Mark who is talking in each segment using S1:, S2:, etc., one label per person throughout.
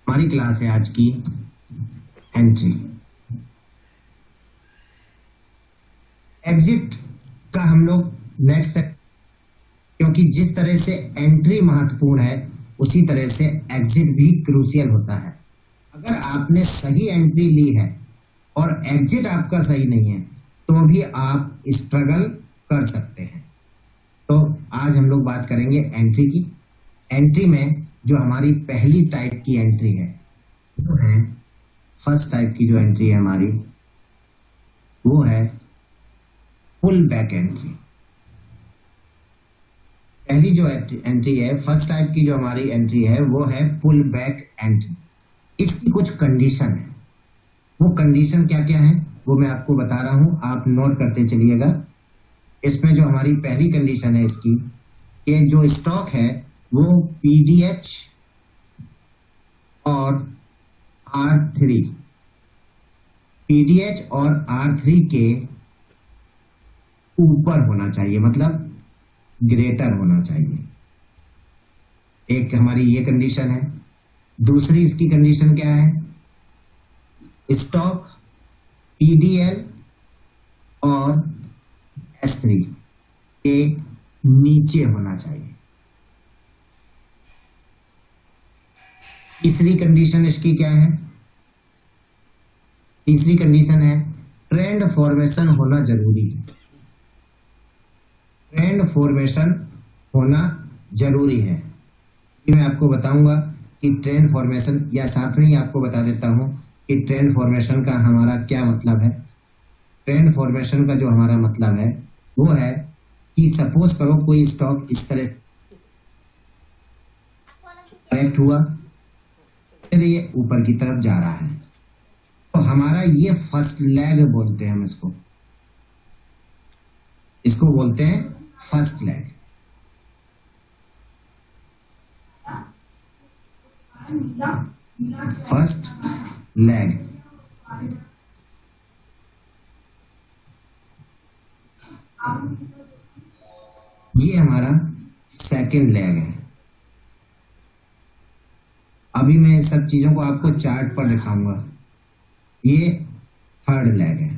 S1: हमारी क्लास है आज की एंट्री। एग्जिट का हम लोग नेक्स्ट, क्योंकि जिस तरह से एंट्री महत्वपूर्ण है उसी तरह से एग्जिट भी क्रूशियल होता है। अगर आपने सही एंट्री ली है और एग्जिट आपका सही नहीं है तो भी आप स्ट्रगल कर सकते हैं। तो आज हम लोग बात करेंगे एंट्री की। एंट्री में जो हमारी पहली टाइप की एंट्री है वो है, फर्स्ट टाइप की जो एंट्री है हमारी वो है पुल बैक एंट्री। पहली जो एंट्री है, फर्स्ट टाइप की जो हमारी एंट्री है वो है पुल बैक एंट्री। इसकी कुछ कंडीशन है, वो कंडीशन क्या क्या है वो मैं आपको बता रहा हूं, आप नोट करते चलिएगा। इसमें जो हमारी पहली कंडीशन है इसकी, ये जो स्टॉक है वो पीडीएच और R3, पीडीएच और R3 के ऊपर होना चाहिए, मतलब ग्रेटर होना चाहिए। एक हमारी ये कंडीशन है। दूसरी इसकी कंडीशन क्या है, स्टॉक पीडीएल और S3 के नीचे होना चाहिए। तीसरी कंडीशन इसकी क्या है, तीसरी कंडीशन है ट्रेंड फॉर्मेशन होना जरूरी है। ट्रेंड फॉर्मेशन होना जरूरी है। मैं आपको बताऊंगा कि ट्रेंड फॉर्मेशन, या साथ में ही आपको बता देता हूं कि ट्रेंड फॉर्मेशन का हमारा क्या मतलब है। ट्रेंड फॉर्मेशन का जो हमारा मतलब है वो है कि सपोज करो कोई स्टॉक इस तरह करेक्ट हुआ, फिर ये ऊपर की तरफ जा रहा है, तो हमारा ये फर्स्ट लेग बोलते हैं हम इसको, इसको बोलते हैं फर्स्ट लेग। First leg. ये हमारा सेकंड लेग है। अभी मैं सब चीजों को आपको चार्ट पर दिखाऊंगा। ये थर्ड लेग है।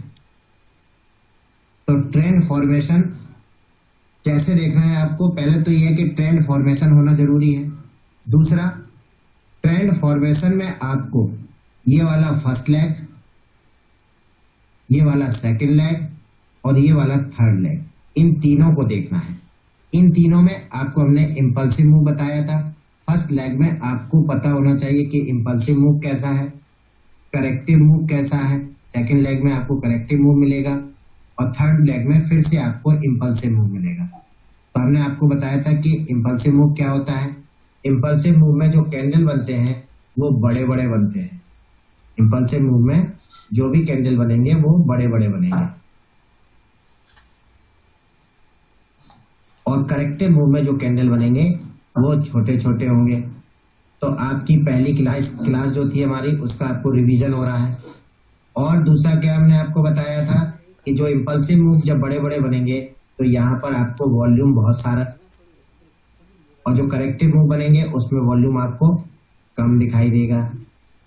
S1: तो ट्रेंड फॉर्मेशन कैसे देखना है आपको, पहले तो यह है कि ट्रेंड फॉर्मेशन होना जरूरी है। दूसरा, ट्रेंड फॉर्मेशन में आपको ये वाला फर्स्ट लेग, ये वाला सेकंड लेग और ये वाला थर्ड लेग, इन तीनों को देखना है। इन तीनों में आपको हमने इंपल्सिव मूव बताया था। फर्स्ट लेग में आपको पता होना चाहिए कि इंपल्सिव मूव कैसा है, करेक्टिव मूव कैसा है। सेकंड लेग में आपको करेक्टिव मूव मिलेगा और थर्ड लेग में फिर से आपको इंपल्सिव मूव मिलेगा। तो हमने आपको बताया था कि इंपल्सिव मूव क्या होता है। इंपल्सिव मूव में जो कैंडल बनते हैं वो बड़े बड़े बनते हैं। इंपल्सिव मूव में जो भी कैंडल बनेंगे वो बड़े बड़े बनेंगे, और करेक्टिव मूव में जो कैंडल बनेंगे वो छोटे छोटे होंगे। तो आपकी पहली क्लास जो थी हमारी, उसका आपको रिवीजन हो रहा है। और दूसरा क्या हमने आपको बताया था कि जो इंपल्सिव मूव जब बड़े बड़े बनेंगे तो यहाँ पर आपको वॉल्यूम बहुत सारा, और जो करेक्टिव मूव बनेंगे उसमें वॉल्यूम आपको कम दिखाई देगा।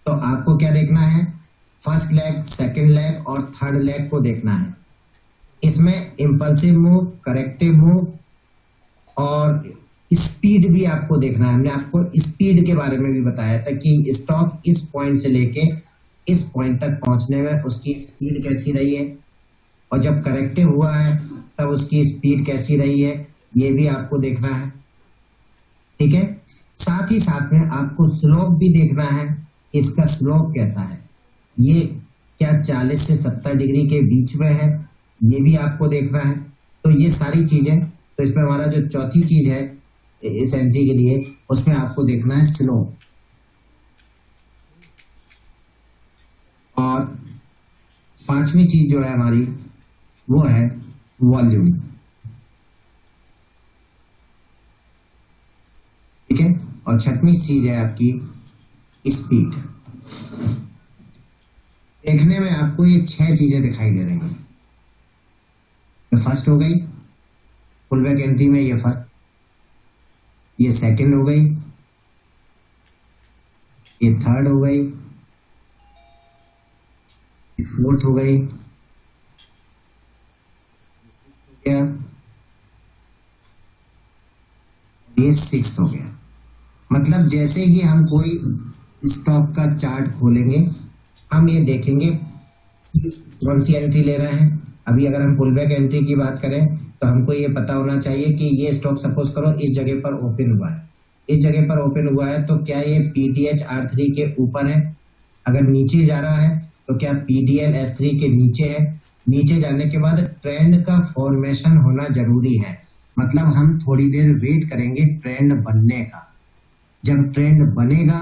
S1: तो आपको क्या देखना है, फर्स्ट लेग, सेकंड लेग और थर्ड लेग को देखना है। इसमें इंपल्सिव मूव, करेक्टिव मूव और स्पीड भी आपको देखना है। हमने आपको स्पीड के बारे में भी बताया था कि स्टॉक इस पॉइंट से लेके इस पॉइंट तक पहुंचने में उसकी स्पीड कैसी रही है, और जब करेक्टिव हुआ है तब उसकी स्पीड कैसी रही है, ये भी आपको देखना है। ठीक है, साथ ही साथ में आपको स्लोप भी देखना है, इसका स्लोप कैसा है, ये क्या 40 से 70 डिग्री के बीच में है, ये भी आपको देखना है। तो ये सारी चीजें, तो इसमें हमारा जो चौथी चीज है इस एंट्री के लिए, उसमें आपको देखना है स्लोप। और पांचवी चीज जो है हमारी वो है वॉल्यूम। ठीक है, और छठवीं चीज है आपकी स्पीड। देखने में आपको ये 6 चीजें दिखाई दे रही हैं। फर्स्ट हो गई पुल बैक एंट्री में, ये फर्स्ट, ये सेकंड हो गई, ये थर्ड हो गई, फोर्थ हो गई, गया, ये सिक्स हो गया। मतलब जैसे ही हम कोई स्टॉक का चार्ट खोलेंगे हम ये देखेंगे कौन सी एंट्री ले रहे हैं। अभी अगर हम पुल बैक एंट्री की बात करें तो हमको ये पता होना चाहिए कि ये स्टॉक सपोज करो इस जगह पर ओपन हुआ है, इस जगह पर ओपन हुआ है तो क्या ये PTH R3 के ऊपर है? अगर नीचे जा रहा है तो क्या PDL S3 के नीचे है? नीचे जाने के बाद ट्रेंड का फॉर्मेशन होना जरूरी है, मतलब हम थोड़ी देर वेट करेंगे ट्रेंड बनने का। जब ट्रेंड बनेगा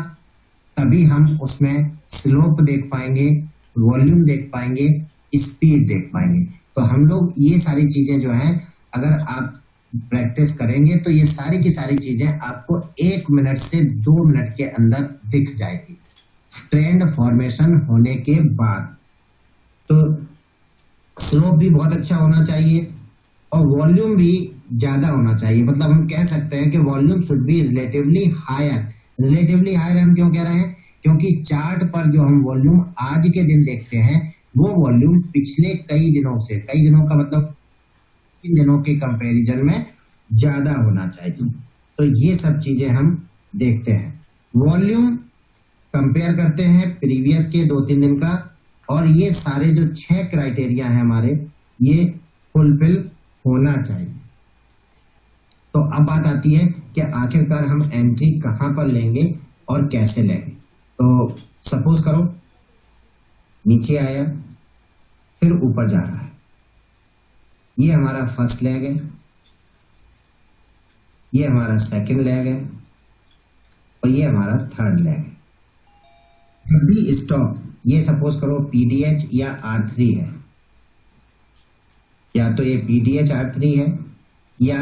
S1: तभी हम उसमें स्लोप देख पाएंगे, वॉल्यूम देख पाएंगे, स्पीड देख पाएंगे। तो हम लोग ये सारी चीजें जो हैं अगर आप प्रैक्टिस करेंगे तो ये सारी की सारी चीजें आपको 1 मिनट से 2 मिनट के अंदर दिख जाएगी ट्रेंड फॉर्मेशन होने के बाद। तो स्लोप भी बहुत अच्छा होना चाहिए और वॉल्यूम भी ज्यादा होना चाहिए। मतलब हम कह सकते हैं कि volume should be relatively higher. Relatively higher हम क्यों कह रहे हैं? क्योंकि चार्ट पर जो हम वॉल्यूम आज के दिन देखते हैं वो वॉल्यूम पिछले कई दिनों से, कई दिनों का मतलब इन दिनों के कंपैरिजन में ज्यादा होना चाहिए। तो ये सब चीजें हम देखते हैं, वॉल्यूम कंपेयर करते हैं प्रीवियस के 2-3 दिन का, और ये सारे जो 6 क्राइटेरिया हैं हमारे ये फुलफिल होना चाहिए। तो अब बात आती है कि आखिरकार हम एंट्री कहां पर लेंगे और कैसे लेंगे। तो सपोज करो नीचे आया फिर ऊपर जा रहा है, ये हमारा फर्स्ट लेग है, ये हमारा सेकंड लेग है और ये हमारा थर्ड लेग है। जब भी स्टॉक ये सपोज करो PDH या R3 है, या तो ये PDH R3 है या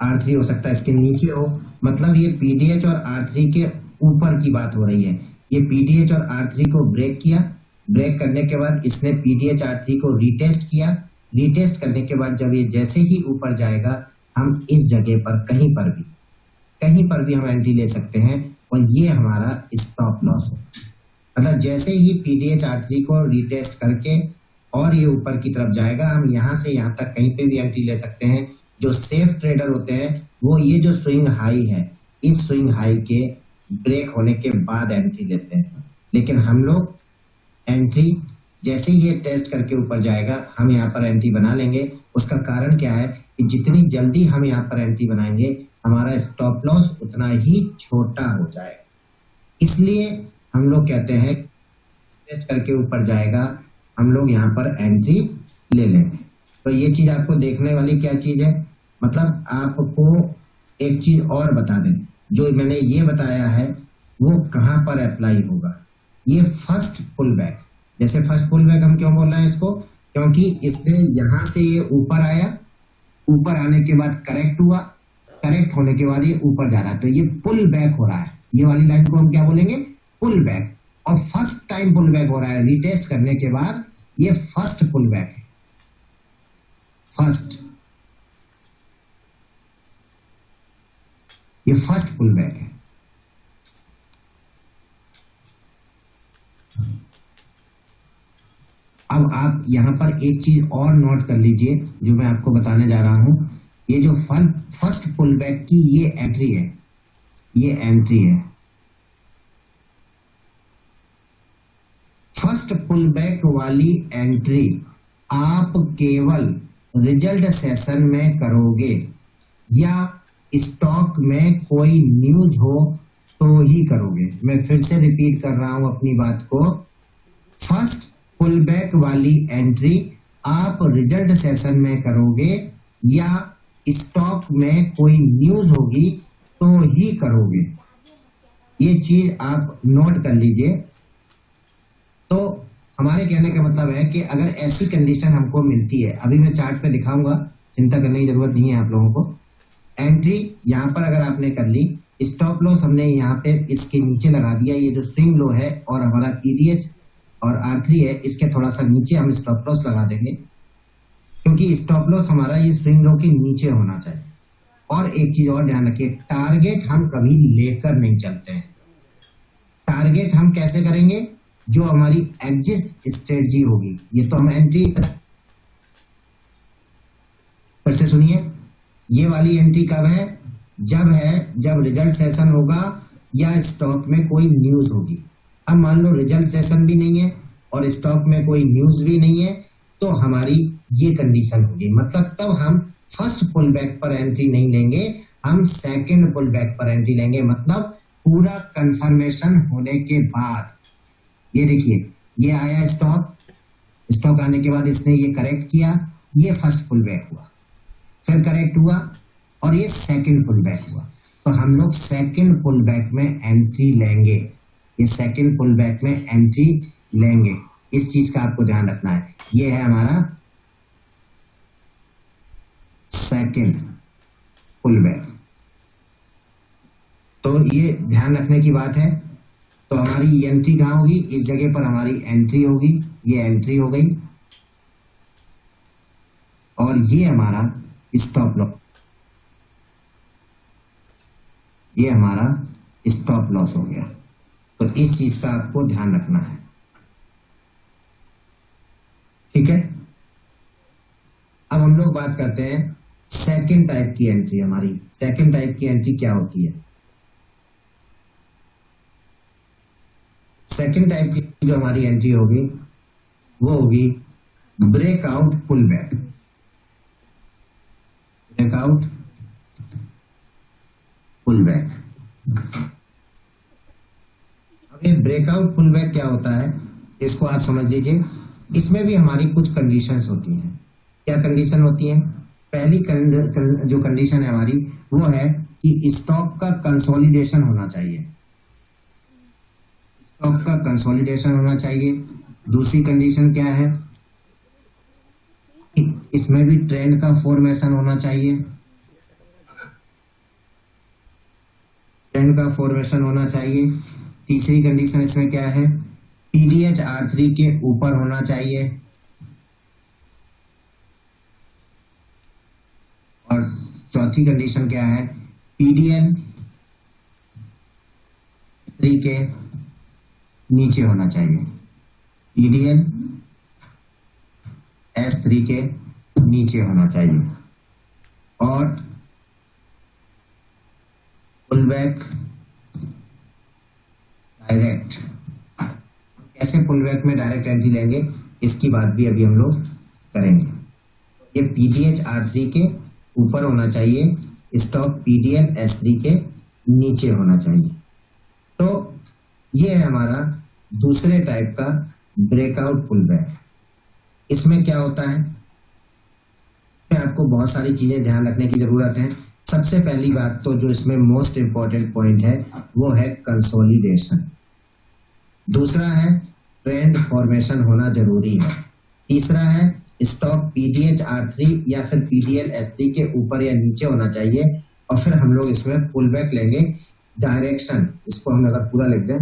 S1: R3 हो सकता है इसके नीचे हो, मतलब ये PDH और R3 के ऊपर की बात हो रही है। ये PDH और R3 को ब्रेक किया, ब्रेक करने के बाद इसने PDH R3 को रीटेस्ट किया, रीटेस्ट करने के बाद जब ये जैसे ही ऊपर जाएगा हम इस जगह पर कहीं पर भी हम एंट्री ले सकते हैं और ये हमारा स्टॉप लॉस हो। मतलब जैसे ही PDH R3 को रीटेस्ट करके और ये ऊपर की तरफ जाएगा हम यहाँ से यहाँ तक कहीं पे भी एंट्री ले सकते हैं। जो सेफ ट्रेडर होते हैं वो ये जो स्विंग हाई है इस स्विंग हाई के ब्रेक होने के बाद एंट्री लेते हैं, लेकिन हम लोग एंट्री जैसे ही ये टेस्ट करके ऊपर जाएगा हम यहाँ पर एंट्री बना लेंगे। उसका कारण क्या है कि जितनी जल्दी हम यहाँ पर एंट्री बनाएंगे हमारा स्टॉप लॉस उतना ही छोटा हो जाएगा। इसलिए हम लोग कहते हैं टेस्ट करके ऊपर जाएगा हम लोग यहाँ पर एंट्री ले लेंगे। तो ये चीज आपको देखने वाली क्या चीज है, मतलब आपको एक चीज और बता दें, जो मैंने ये बताया है वो कहाँ पर अप्लाई होगा। ये फर्स्ट पुल बैक, जैसे फर्स्ट पुल बैक हम क्यों बोल रहे हैं इसको, क्योंकि इसने यहाँ से ये ऊपर आया, ऊपर आने के बाद करेक्ट हुआ, करेक्ट होने के बाद ये ऊपर जा रहा है, तो ये पुल बैक हो रहा है। ये वाली लाइन को हम क्या बोलेंगे, पुल बैक। और फर्स्ट टाइम पुल बैक हो रहा है रीटेस्ट करने के बाद, ये फर्स्ट पुल बैक है, फर्स्ट, ये फर्स्ट पुल बैक है। अब आप यहां पर एक चीज और नोट कर लीजिए जो मैं आपको बताने जा रहा हूं। ये जो फर्स्ट पुल बैक की ये एंट्री है, ये एंट्री है। फर्स्ट पुल बैक वाली एंट्री आप केवल रिजल्ट सेशन में करोगे या स्टॉक में कोई न्यूज हो तो ही करोगे। मैं फिर से रिपीट कर रहा हूं अपनी बात को, फर्स्ट पुल बैक वाली एंट्री आप रिजल्ट सेशन में करोगे या स्टॉक में कोई न्यूज होगी तो ही करोगे। ये चीज आप नोट कर लीजिए। तो हमारे कहने का मतलब है कि अगर ऐसी कंडीशन हमको मिलती है, अभी मैं चार्ट पे दिखाऊंगा, चिंता करने की जरूरत नहीं है आप लोगों को। एंट्री यहाँ पर अगर आपने कर ली, स्टॉप लॉस हमने यहाँ पे इसके नीचे लगा दिया, ये जो स्विंग लो है और हमारा PDH और R3 है इसके थोड़ा सा नीचे हम स्टॉप लॉस लगा देंगे, क्योंकि स्टॉप लॉस हमारा ये स्विंग लो के नीचे होना चाहिए। और एक चीज और ध्यान रखिए, टारगेट हम कभी लेकर नहीं चलते हैं। टारगेट हम कैसे करेंगे, जो हमारी एग्जिट स्ट्रेटजी होगी। ये तो हम एंट्री, फिर से सुनिए, ये वाली एंट्री कब है, जब रिजल्ट सेशन होगा या स्टॉक में कोई न्यूज होगी। अब मान लो रिजल्ट सेशन भी नहीं है और स्टॉक में कोई न्यूज भी नहीं है, तो हमारी ये कंडीशन होगी, मतलब तब हम फर्स्ट पुल बैक पर एंट्री नहीं लेंगे, हम सेकंड पुल बैक पर एंट्री लेंगे, मतलब पूरा कंफर्मेशन होने के बाद। ये देखिए, ये आया स्टॉक आने के बाद इसने ये करेक्ट किया, ये फर्स्ट पुल बैक हुआ, फिर करेक्ट हुआ और ये सेकंड पुल बैक हुआ, तो हम लोग सेकंड पुल बैक में एंट्री लेंगे। ये सेकंड पुल बैक में एंट्री लेंगे, इस चीज का आपको ध्यान रखना है। ये है हमारा सेकंड पुल बैक, तो ये ध्यान रखने की बात है। तो हमारी एंट्री कहाँ होगी, इस जगह पर हमारी एंट्री होगी, ये एंट्री हो गई और ये हमारा स्टॉप लॉस, ये हमारा स्टॉप लॉस हो गया। तो इस चीज का आपको ध्यान रखना है, ठीक है। अब हम लोग बात करते हैं सेकंड टाइप की एंट्री। हमारी सेकंड टाइप की एंट्री क्या होती है? सेकंड टाइप की जो हमारी एंट्री होगी वो होगी breakout pull back. Breakout pull back. अब ये ब्रेकआउट पुल बैक क्या होता है, इसको आप समझ लीजिए। इसमें भी हमारी कुछ कंडीशंस होती हैं। क्या कंडीशन होती हैं? पहली जो कंडीशन है हमारी वो है कि स्टॉक का कंसोलिडेशन होना चाहिए, स्टॉक का कंसोलिडेशन होना चाहिए। दूसरी कंडीशन क्या है? इसमें भी ट्रेंड का फॉर्मेशन होना चाहिए, ट्रेंड का फॉर्मेशन होना चाहिए। तीसरी कंडीशन इसमें क्या है? पीडीएच R3 के ऊपर होना चाहिए। और चौथी कंडीशन क्या है? पीडीएल S3 के नीचे होना चाहिए, पीडीएल S3 के नीचे होना चाहिए। और पुल बैक डायरेक्ट, कैसे पुल बैक में डायरेक्ट एंट्री लेंगे इसकी बात भी अभी हम लोग करेंगे। ये पीडीएच R3 के ऊपर होना चाहिए, स्टॉक पीडीएल S3 के नीचे होना चाहिए। तो ये है हमारा दूसरे टाइप का ब्रेकआउट पुल बैक। इसमें क्या होता है, इसमें आपको बहुत सारी चीजें ध्यान रखने की जरूरत है। सबसे पहली बात तो जो इसमें मोस्ट इंपॉर्टेंट पॉइंट है वो है कंसोलिडेशन। दूसरा है ट्रेंड फॉर्मेशन होना जरूरी है। तीसरा है स्टॉक पीडीएच R3 या फिर पीडीएल S3 के ऊपर या नीचे होना चाहिए। और फिर हम लोग इसमें पुल बैक लेंगे। डायरेक्शन, इसको हम अगर पूरा लिख दें,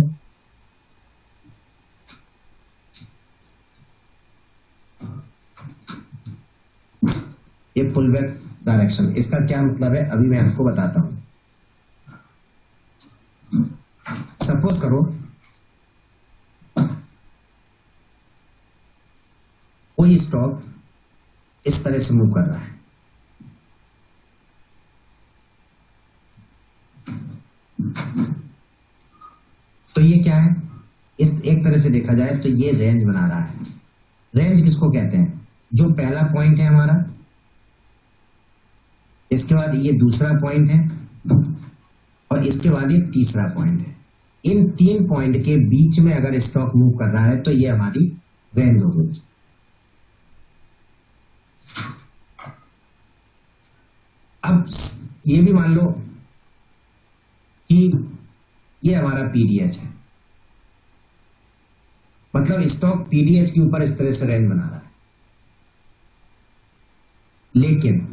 S1: ये पुल बैक डायरेक्शन, इसका क्या मतलब है अभी मैं आपको बताता हूं। सपोज करो कोई स्टॉक इस तरह से मूव कर रहा है, तो ये क्या है? इस एक तरह से देखा जाए तो ये रेंज बना रहा है। रेंज किसको कहते हैं? जो पहला पॉइंट है हमारा, इसके बाद ये दूसरा पॉइंट है और इसके बाद ये तीसरा पॉइंट है। इन तीन पॉइंट के बीच में अगर स्टॉक मूव कर रहा है तो ये हमारी रेंज हो गई। अब ये भी मान लो कि ये हमारा पीडीएच है, मतलब स्टॉक पीडीएच के ऊपर इस तरह से रेंज बना रहा है। लेकिन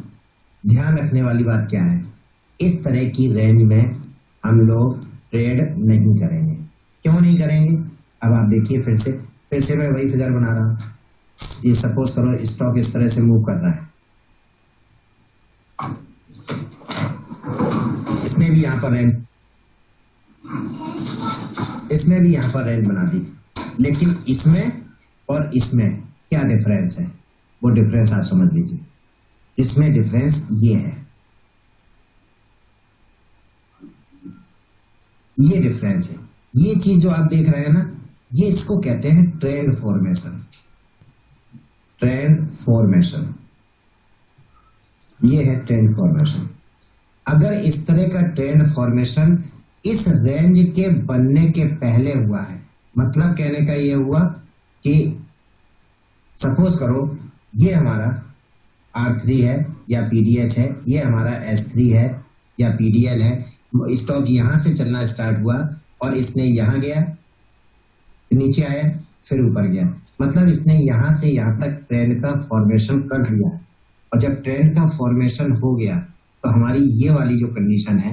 S1: ध्यान रखने वाली बात क्या है? इस तरह की रेंज में हम लोग ट्रेड नहीं करेंगे। क्यों नहीं करेंगे? अब आप देखिए, फिर से मैं वही फिगर बना रहा हूं। ये सपोज करो स्टॉक इस तरह से मूव कर रहा है, इसमें भी यहां पर रेंज, इसने भी यहाँ पर रेंज बना दी, लेकिन इसमें और इसमें क्या डिफरेंस है, वो डिफरेंस आप समझ लीजिए। इसमें डिफरेंस ये है, ये डिफरेंस है। ये चीज जो आप देख रहे हैं ना, ये इसको कहते हैं ट्रेंड फॉर्मेशन। ट्रेंड फॉर्मेशन, ये है ट्रेंड फॉर्मेशन। अगर इस तरह का ट्रेंड फॉर्मेशन इस रेंज के बनने के पहले हुआ है, मतलब कहने का ये हुआ कि सपोज करो ये हमारा R3 है या PDH है, ये हमारा S3 है या PDL है, स्टॉक यहां से चलना स्टार्ट हुआ और इसने यहां गया, नीचे आया, फिर ऊपर गया, मतलब इसने यहां से यहां तक ट्रेंड का फॉर्मेशन कर लिया। और जब ट्रेंड का फॉर्मेशन हो गया तो हमारी ये वाली जो कंडीशन है,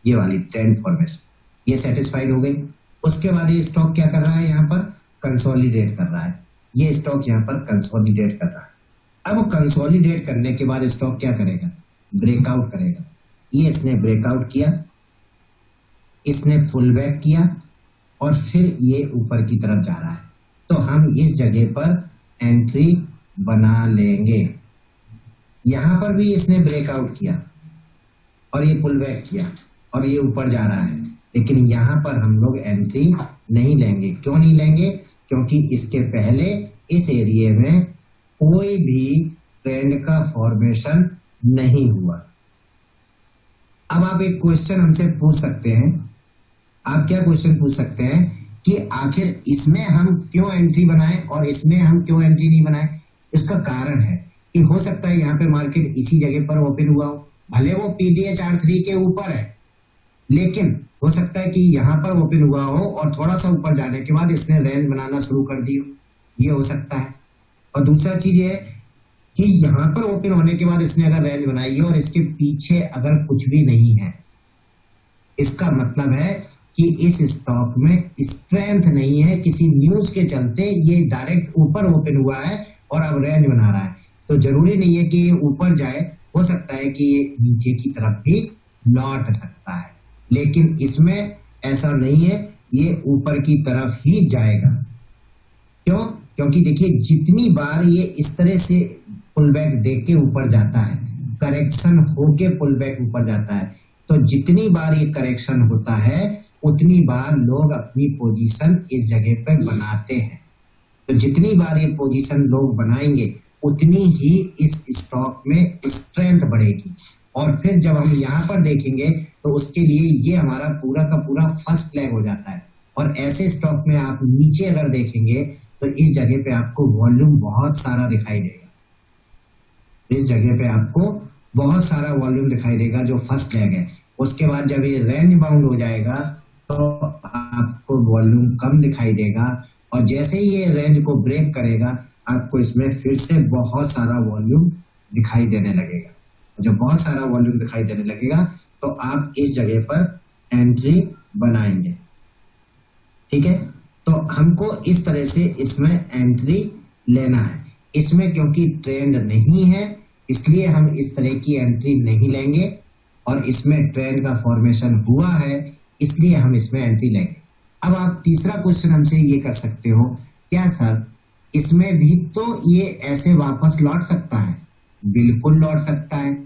S1: ये वाली ट्रेंड फॉर्मेशन, ये सेटिस्फाइड हो गई। उसके बाद ये स्टॉक क्या कर रहा है, यहाँ पर कंसोलिडेट कर रहा है। ये स्टॉक यहाँ पर कंसोलिडेट कर रहा है। अब कंसोलिडेट करने के बाद स्टॉक क्या करेगा, ब्रेकआउट करेगा। ये इसने ब्रेकआउट किया, इसने पुल बैक किया और फिर ये ऊपर की तरफ जा रहा है, तो हम इस जगह पर एंट्री बना लेंगे। यहां पर भी इसने ब्रेकआउट किया और ये पुल बैक किया और ये ऊपर जा रहा है, लेकिन यहां पर हम लोग एंट्री नहीं लेंगे। क्यों नहीं लेंगे, क्योंकि इसके पहले इस एरिया में कोई भी ट्रेंड का फॉर्मेशन नहीं हुआ। अब आप एक क्वेश्चन हमसे पूछ सकते हैं, आप क्या क्वेश्चन पूछ सकते हैं कि आखिर इसमें हम क्यों एंट्री बनाएं और इसमें हम क्यों एंट्री नहीं बनाएं। इसका कारण है कि हो सकता है यहाँ पे मार्केट इसी जगह पर ओपन हुआ हो, भले वो PDH R3 के ऊपर है, लेकिन हो सकता है कि यहाँ पर ओपन हुआ हो और थोड़ा सा ऊपर जाने के बाद इसने रेंज बनाना शुरू कर दी हो, ये हो सकता है। और दूसरा चीज है कि यहाँ पर ओपन होने के बाद इसने अगर रेंज बनाई है और इसके पीछे अगर कुछ भी नहीं है, इसका मतलब है कि इस स्टॉक में स्ट्रेंथ नहीं है, किसी न्यूज के चलते ये डायरेक्ट ऊपर ओपन हुआ है और अब रेंज बना रहा है। तो जरूरी नहीं है कि ये ऊपर जाए, हो सकता है कि ये नीचे की तरफ भी लौट सकता है, लेकिन इसमें ऐसा नहीं है, ये ऊपर की तरफ ही जाएगा। क्यों, क्योंकि देखिए जितनी बार ये इस तरह से पुल बैक देख के ऊपर जाता है, करेक्शन होके पुल बैक ऊपर जाता है, तो जितनी बार ये करेक्शन होता है उतनी बार लोग अपनी पोजीशन इस जगह पे बनाते हैं। तो जितनी बार ये पोजीशन लोग बनाएंगे उतनी ही इस स्टॉक में स्ट्रेंथ बढ़ेगी। और फिर जब हम यहाँ पर देखेंगे तो उसके लिए ये हमारा पूरा का पूरा फर्स्ट लेग हो जाता है। और ऐसे स्टॉक में आप नीचे अगर देखेंगे तो इस जगह पे आपको वॉल्यूम बहुत सारा दिखाई देगा, इस जगह पे आपको बहुत सारा वॉल्यूम दिखाई देगा जो फर्स्ट लेग है। उसके बाद जब ये रेंज बाउंड हो जाएगा तो आपको वॉल्यूम कम दिखाई देगा, और जैसे ही ये रेंज को ब्रेक करेगा आपको इसमें फिर से बहुत सारा वॉल्यूम दिखाई देने लगेगा। जब बहुत सारा वॉल्यूम दिखाई देने लगेगा तो आप इस जगह पर एंट्री बनाएंगे। ठीक है, तो हमको इस तरह से इसमें एंट्री लेना है। इसमें क्योंकि ट्रेंड नहीं है इसलिए हम इस तरह की एंट्री नहीं लेंगे, और इसमें ट्रेंड का फॉर्मेशन हुआ है इसलिए हम इसमें एंट्री लेंगे। अब आप तीसरा क्वेश्चन हमसे ये कर सकते हो, क्या सर इसमें भी तो ये ऐसे वापस लौट सकता है? बिल्कुल लौट सकता है,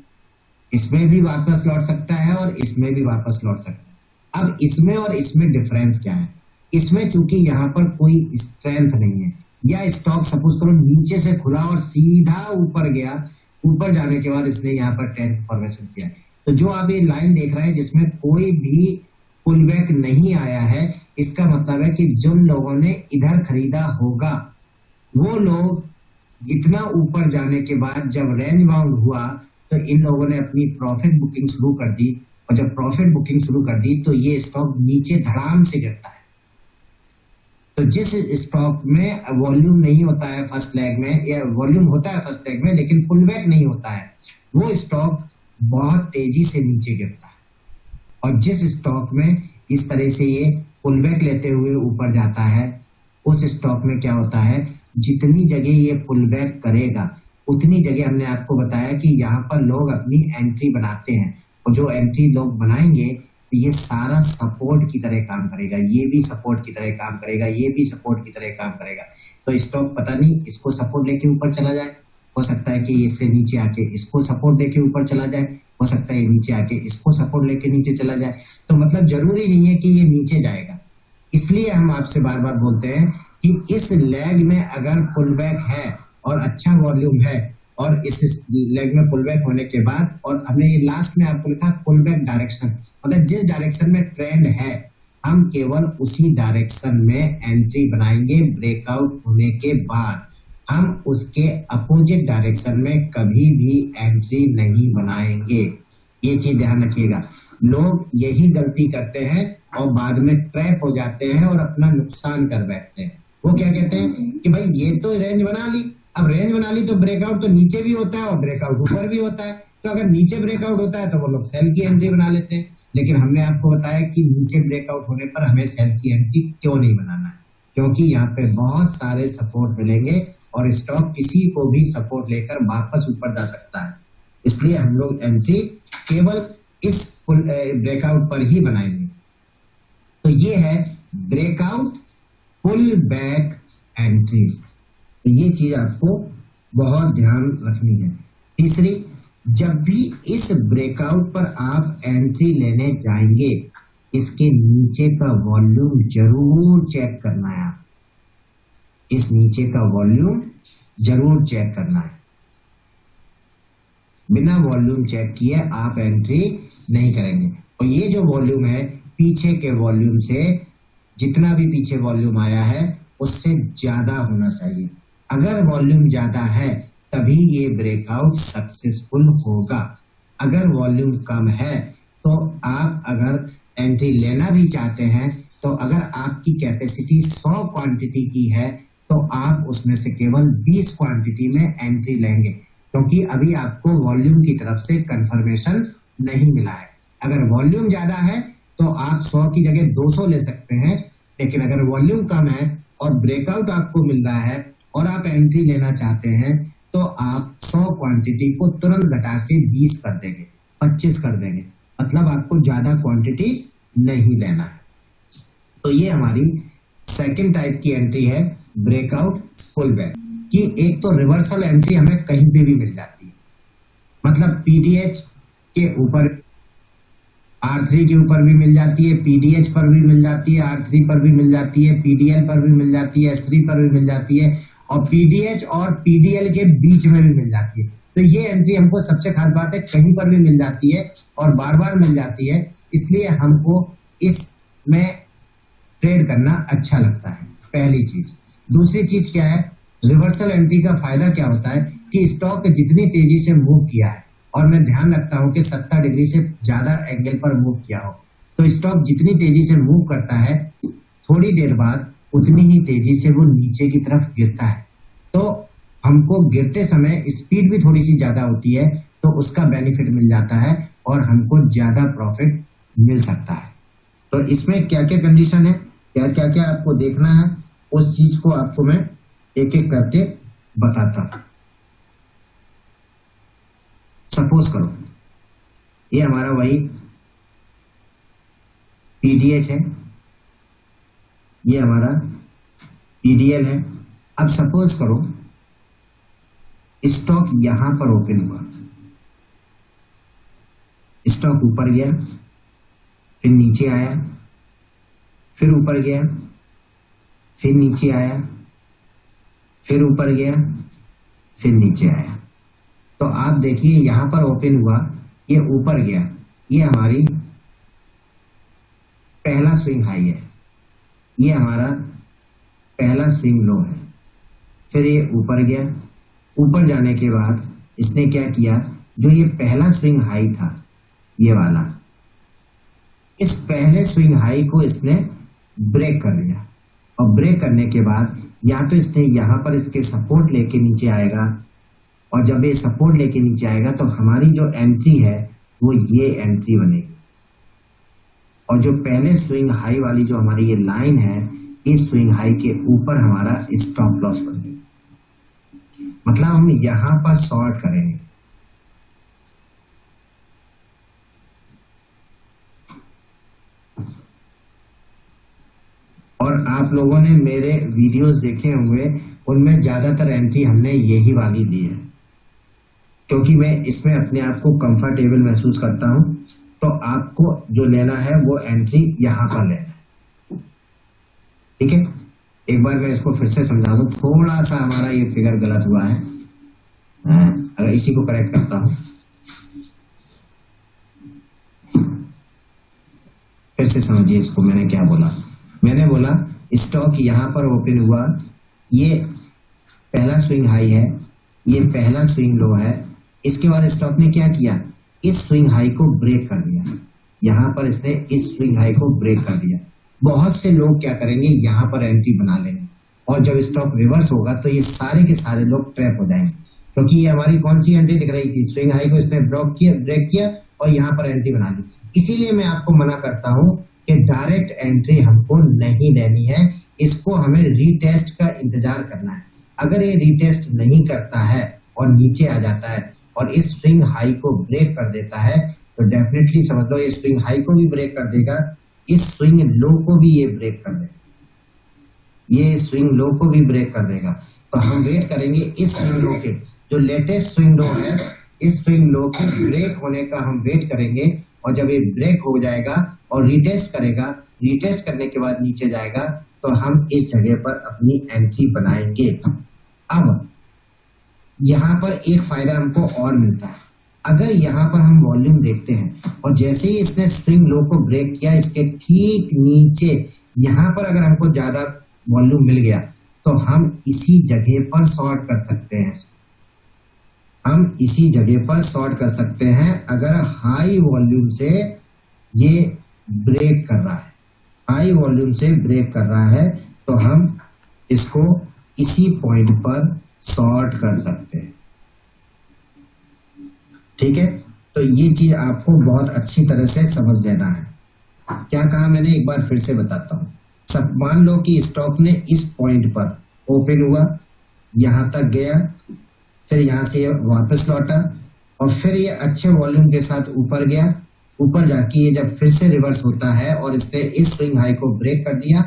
S1: इसमें भी वापस लौट सकता है और इसमें भी वापस लौट सकता है। अब इसमें और इसमें डिफरेंस क्या है? इसमें चूंकि यहाँ पर कोई स्ट्रेंथ नहीं है, या स्टॉक सपोज करो नीचे से खुला और सीधा ऊपर गया, ऊपर जाने के बाद इसने यहाँ पर ट्रेंड फॉर्मेशन किया है, तो जो आप ये लाइन देख रहे हैं जिसमें कोई भी पुल बैक नहीं आया है, इसका मतलब है कि जिन लोगों ने इधर खरीदा होगा वो लोग इतना ऊपर जाने के बाद जब रेंज बाउंड हुआ तो इन लोगों ने अपनी प्रॉफिट बुकिंग शुरू कर दी, और जब प्रॉफिट बुकिंग शुरू कर दी तो ये स्टॉक नीचे धड़ाम से गिरता है। तो जिस स्टॉक में वॉल्यूम नहीं होता है फर्स्ट लेग में, या वॉल्यूम होता है फर्स्ट लेग में लेकिन पुल बैक नहीं होता है, वो स्टॉक बहुत तेजी से नीचे गिरता है। और जिस स्टॉक में इस तरह से ये पुल बैक लेते हुए ऊपर जाता है, उस स्टॉक में क्या होता है, जितनी जगह ये पुल बैक करेगा उतनी जगह हमने आपको बताया कि यहाँ पर लोग अपनी एंट्री बनाते हैं, और जो एंट्री लोग बनाएंगे तो ये सारा सपोर्ट की तरह काम करेगा, ये भी सपोर्ट की तरह काम करेगा, ये भी सपोर्ट की तरह काम करेगा। तो स्टॉक पता नहीं इसको सपोर्ट लेके ऊपर चला जाए, हो सकता है कि इससे नीचे आके इसको सपोर्ट लेके ऊपर चला जाए, हो सकता है ये नीचे आके इसको सपोर्ट लेके नीचे चला जाए। तो मतलब जरूरी नहीं है कि ये नीचे जाएगा। इसलिए हम आपसे बार बार बोलते हैं कि इस लेग में अगर पुल बैक है और अच्छा वॉल्यूम है, और इस लेग में पुल बैक होने के बाद, और हमने ये लास्ट में आपको लिखा पुल बैक डायरेक्शन, मतलब जिस डायरेक्शन में ट्रेंड है हम केवल उसी डायरेक्शन में एंट्री बनाएंगे। ब्रेकआउट होने के बाद हम उसके अपोजिट डायरेक्शन में कभी भी एंट्री नहीं बनाएंगे। ये चीज ध्यान रखिएगा। लोग यही गलती करते हैं और बाद में ट्रैप हो जाते हैं और अपना नुकसान कर बैठते हैं। वो क्या कहते हैं कि भाई ये तो रेंज बना ली, अब रेंज बना ली तो ब्रेकआउट तो नीचे भी होता है और ब्रेकआउट ऊपर भी होता है, तो अगर नीचे ब्रेकआउट होता है तो वो लोग सेल की एंट्री बना लेते हैं। लेकिन हमने आपको बताया कि नीचे ब्रेकआउट होने पर हमें सेल की एंट्री क्यों नहीं बनाना है, क्योंकि यहाँ पे बहुत सारे सपोर्ट मिलेंगे और स्टॉक किसी को भी सपोर्ट लेकर वापस ऊपर जा सकता है। इसलिए हम लोग एंट्री केवल इस ब्रेकआउट पर ही बनाएंगे। तो ये है ब्रेकआउट पुल बैक एंट्री। तो ये चीज आपको बहुत ध्यान रखनी है। तीसरी, जब भी इस ब्रेकआउट पर आप एंट्री लेने जाएंगे, इसके नीचे का वॉल्यूम जरूर चेक करना है। इस नीचे का वॉल्यूम जरूर चेक करना है। बिना वॉल्यूम चेक किए आप एंट्री नहीं करेंगे। और ये जो वॉल्यूम है पीछे के वॉल्यूम से, जितना भी पीछे वॉल्यूम आया है उससे ज्यादा होना चाहिए। अगर वॉल्यूम ज्यादा है तभी ये ब्रेकआउट सक्सेसफुल होगा। अगर वॉल्यूम कम है तो आप अगर एंट्री लेना भी चाहते हैं, तो अगर आपकी कैपेसिटी 100 क्वांटिटी की है तो आप उसमें से केवल 20 क्वांटिटी में एंट्री लेंगे, क्योंकि अभी आपको वॉल्यूम की तरफ से कंफर्मेशन नहीं मिला है। अगर वॉल्यूम ज्यादा है तो आप 100 की जगह 200 ले सकते हैं, लेकिन अगर वॉल्यूम कम है और ब्रेकआउट आपको मिल रहा है और आप एंट्री लेना चाहते हैं तो आप 100 क्वांटिटी को तुरंत घटा के 20 कर देंगे, 25 कर देंगे, मतलब आपको ज्यादा क्वांटिटी नहीं लेना है। तो ये हमारी सेकंड टाइप की एंट्री है ब्रेकआउट पुल बैक की। एक तो रिवर्सल एंट्री हमें कहीं पे भी मिल जाती है, मतलब पीडीएच के ऊपर, R3 के ऊपर भी मिल जाती है, पीडीएच पर भी मिल जाती है, R3 पर भी मिल जाती है, पीडीएल पर भी मिल जाती है, S3 पर भी मिल जाती है, और पीडीएच और पीडीएल के बीच में भी मिल जाती है। तो ये एंट्री हमको सबसे खास बात है, कहीं पर भी मिल जाती है और बार बार मिल जाती है, इसलिए हमको इसमें ट्रेड करना अच्छा लगता है, पहली चीज। दूसरी चीज क्या है, रिवर्सल एंट्री का फायदा क्या होता है कि स्टॉक जितनी तेजी से मूव किया है, और मैं ध्यान रखता हूं कि 70 डिग्री से ज्यादा एंगल पर मूव किया हो, तो स्टॉक जितनी तेजी से मूव करता है थोड़ी देर बाद उतनी ही तेजी से वो नीचे की तरफ गिरता है। तो हमको गिरते समय स्पीड भी थोड़ी सी ज्यादा होती है, तो उसका बेनिफिट मिल जाता है और हमको ज्यादा प्रॉफिट मिल सकता है। तो इसमें क्या क्या कंडीशन है, क्या क्या क्या आपको देखना है, उस चीज को आपको मैं एक एक करके बताता हूं। सपोज करो ये हमारा वही पीडीएच है, ये हमारा पीडीएल है। अब सपोज करो स्टॉक यहां पर ओपन हुआ, स्टॉक ऊपर गया, फिर नीचे आया, फिर ऊपर गया, फिर नीचे आया, फिर ऊपर गया, फिर नीचे आया। तो आप देखिए यहां पर ओपन हुआ, ये ऊपर गया, ये हमारी पहला स्विंग हाई है, ये हमारा पहला स्विंग लो है, फिर ये ऊपर गया। ऊपर जाने के बाद इसने क्या किया, जो ये पहला स्विंग हाई था ये वाला, इस पहले स्विंग हाई को इसने ब्रेक कर दिया, और ब्रेक करने के बाद या तो इसने यहां पर इसके सपोर्ट लेके नीचे आएगा, और जब ये सपोर्ट लेके नीचे आएगा तो हमारी जो एंट्री है वो ये एंट्री बनेगी, और जो पहले स्विंग हाई वाली जो हमारी ये लाइन है, इस स्विंग हाई के ऊपर हमारा स्टॉप लॉस बनेगा, मतलब हम यहां पर शॉर्ट करेंगे। आप लोगों ने मेरे वीडियोस देखे होंगे, उनमें ज्यादातर एंट्री हमने यही वाली ली है, क्योंकि मैं इसमें अपने आप को कंफर्टेबल महसूस करता हूं। तो आपको जो लेना है वो एंट्री यहाँ पर लेना है, ठीक है। एक बार मैं इसको फिर से समझा दूं, थोड़ा सा हमारा ये फिगर गलत हुआ है, अगर इसी को करेक्ट करता हूं, फिर से समझिए इसको। मैंने क्या बोला, मैंने बोला स्टॉक यहां पर ओपन हुआ, ये पहला स्विंग हाई है, ये पहला स्विंग लो है। इसके बाद स्टॉक ने क्या किया, इस स्विंग हाई को ब्रेक कर दिया, यहां पर इसने इस स्विंग हाई को ब्रेक कर दिया। बहुत से लोग क्या करेंगे, यहां पर एंट्री बना लेंगे, और जब स्टॉक रिवर्स होगा तो ये सारे के सारे लोग ट्रैप हो जाएंगे, क्योंकि ये हमारी कौन सी एंट्री दिख रही थी, स्विंग हाई को इसने ब्रेक किया और यहाँ पर एंट्री बना ली। इसीलिए मैं आपको मना करता हूं कि डायरेक्ट एंट्री हमको नहीं लेनी है, इसको हमें रीटेस्ट का इंतजार करना है। अगर ये रीटेस्ट नहीं करता है और नीचे आ जाता है और इस स्विंग हाई को ब्रेक कर देता है, तो डेफिनेटली समझ लो ये स्विंग हाई को भी ब्रेक कर देगा, इस स्विंग लो को भी ये ब्रेक कर देगा, ये स्विंग लो को भी ब्रेक कर देगा। तो हम वेट करेंगे इस स्विंग लो के, जो लेटेस्ट स्विंग लो है, इस स्विंग लो के ब्रेक होने का हम वेट करेंगे, और जब ये ब्रेक हो जाएगा और रीटेस्ट करेगा, रीटेस्ट करने के बाद नीचे जाएगा, तो हम इस जगह पर अपनी एंट्री बनाएंगे। अब यहाँ पर एक फायदा हमको और मिलता है, अगर यहाँ पर हम वॉल्यूम देखते हैं और जैसे ही इसने स्विंग लो को ब्रेक किया, इसके ठीक नीचे यहाँ पर अगर हमको ज्यादा वॉल्यूम मिल गया तो हम इसी जगह पर शॉर्ट कर सकते हैं, हम इसी जगह पर शॉर्ट कर सकते हैं। अगर हाई वॉल्यूम से ये ब्रेक कर रहा है, हाई वॉल्यूम से ब्रेक कर रहा है, तो हम इसको इसी पॉइंट पर शॉर्ट कर सकते हैं, ठीक है। तो ये चीज आपको बहुत अच्छी तरह से समझ लेना है। क्या कहा मैंने, एक बार फिर से बताता हूं। सब मान लो कि स्टॉक ने इस पॉइंट पर ओपन हुआ, यहां तक गया, फिर यहां से वापस लौटा, और फिर ये अच्छे वॉल्यूम के साथ ऊपर गया, ऊपर जाके ये जब फिर से रिवर्स होता है और इसने इस स्विंग हाई को ब्रेक कर दिया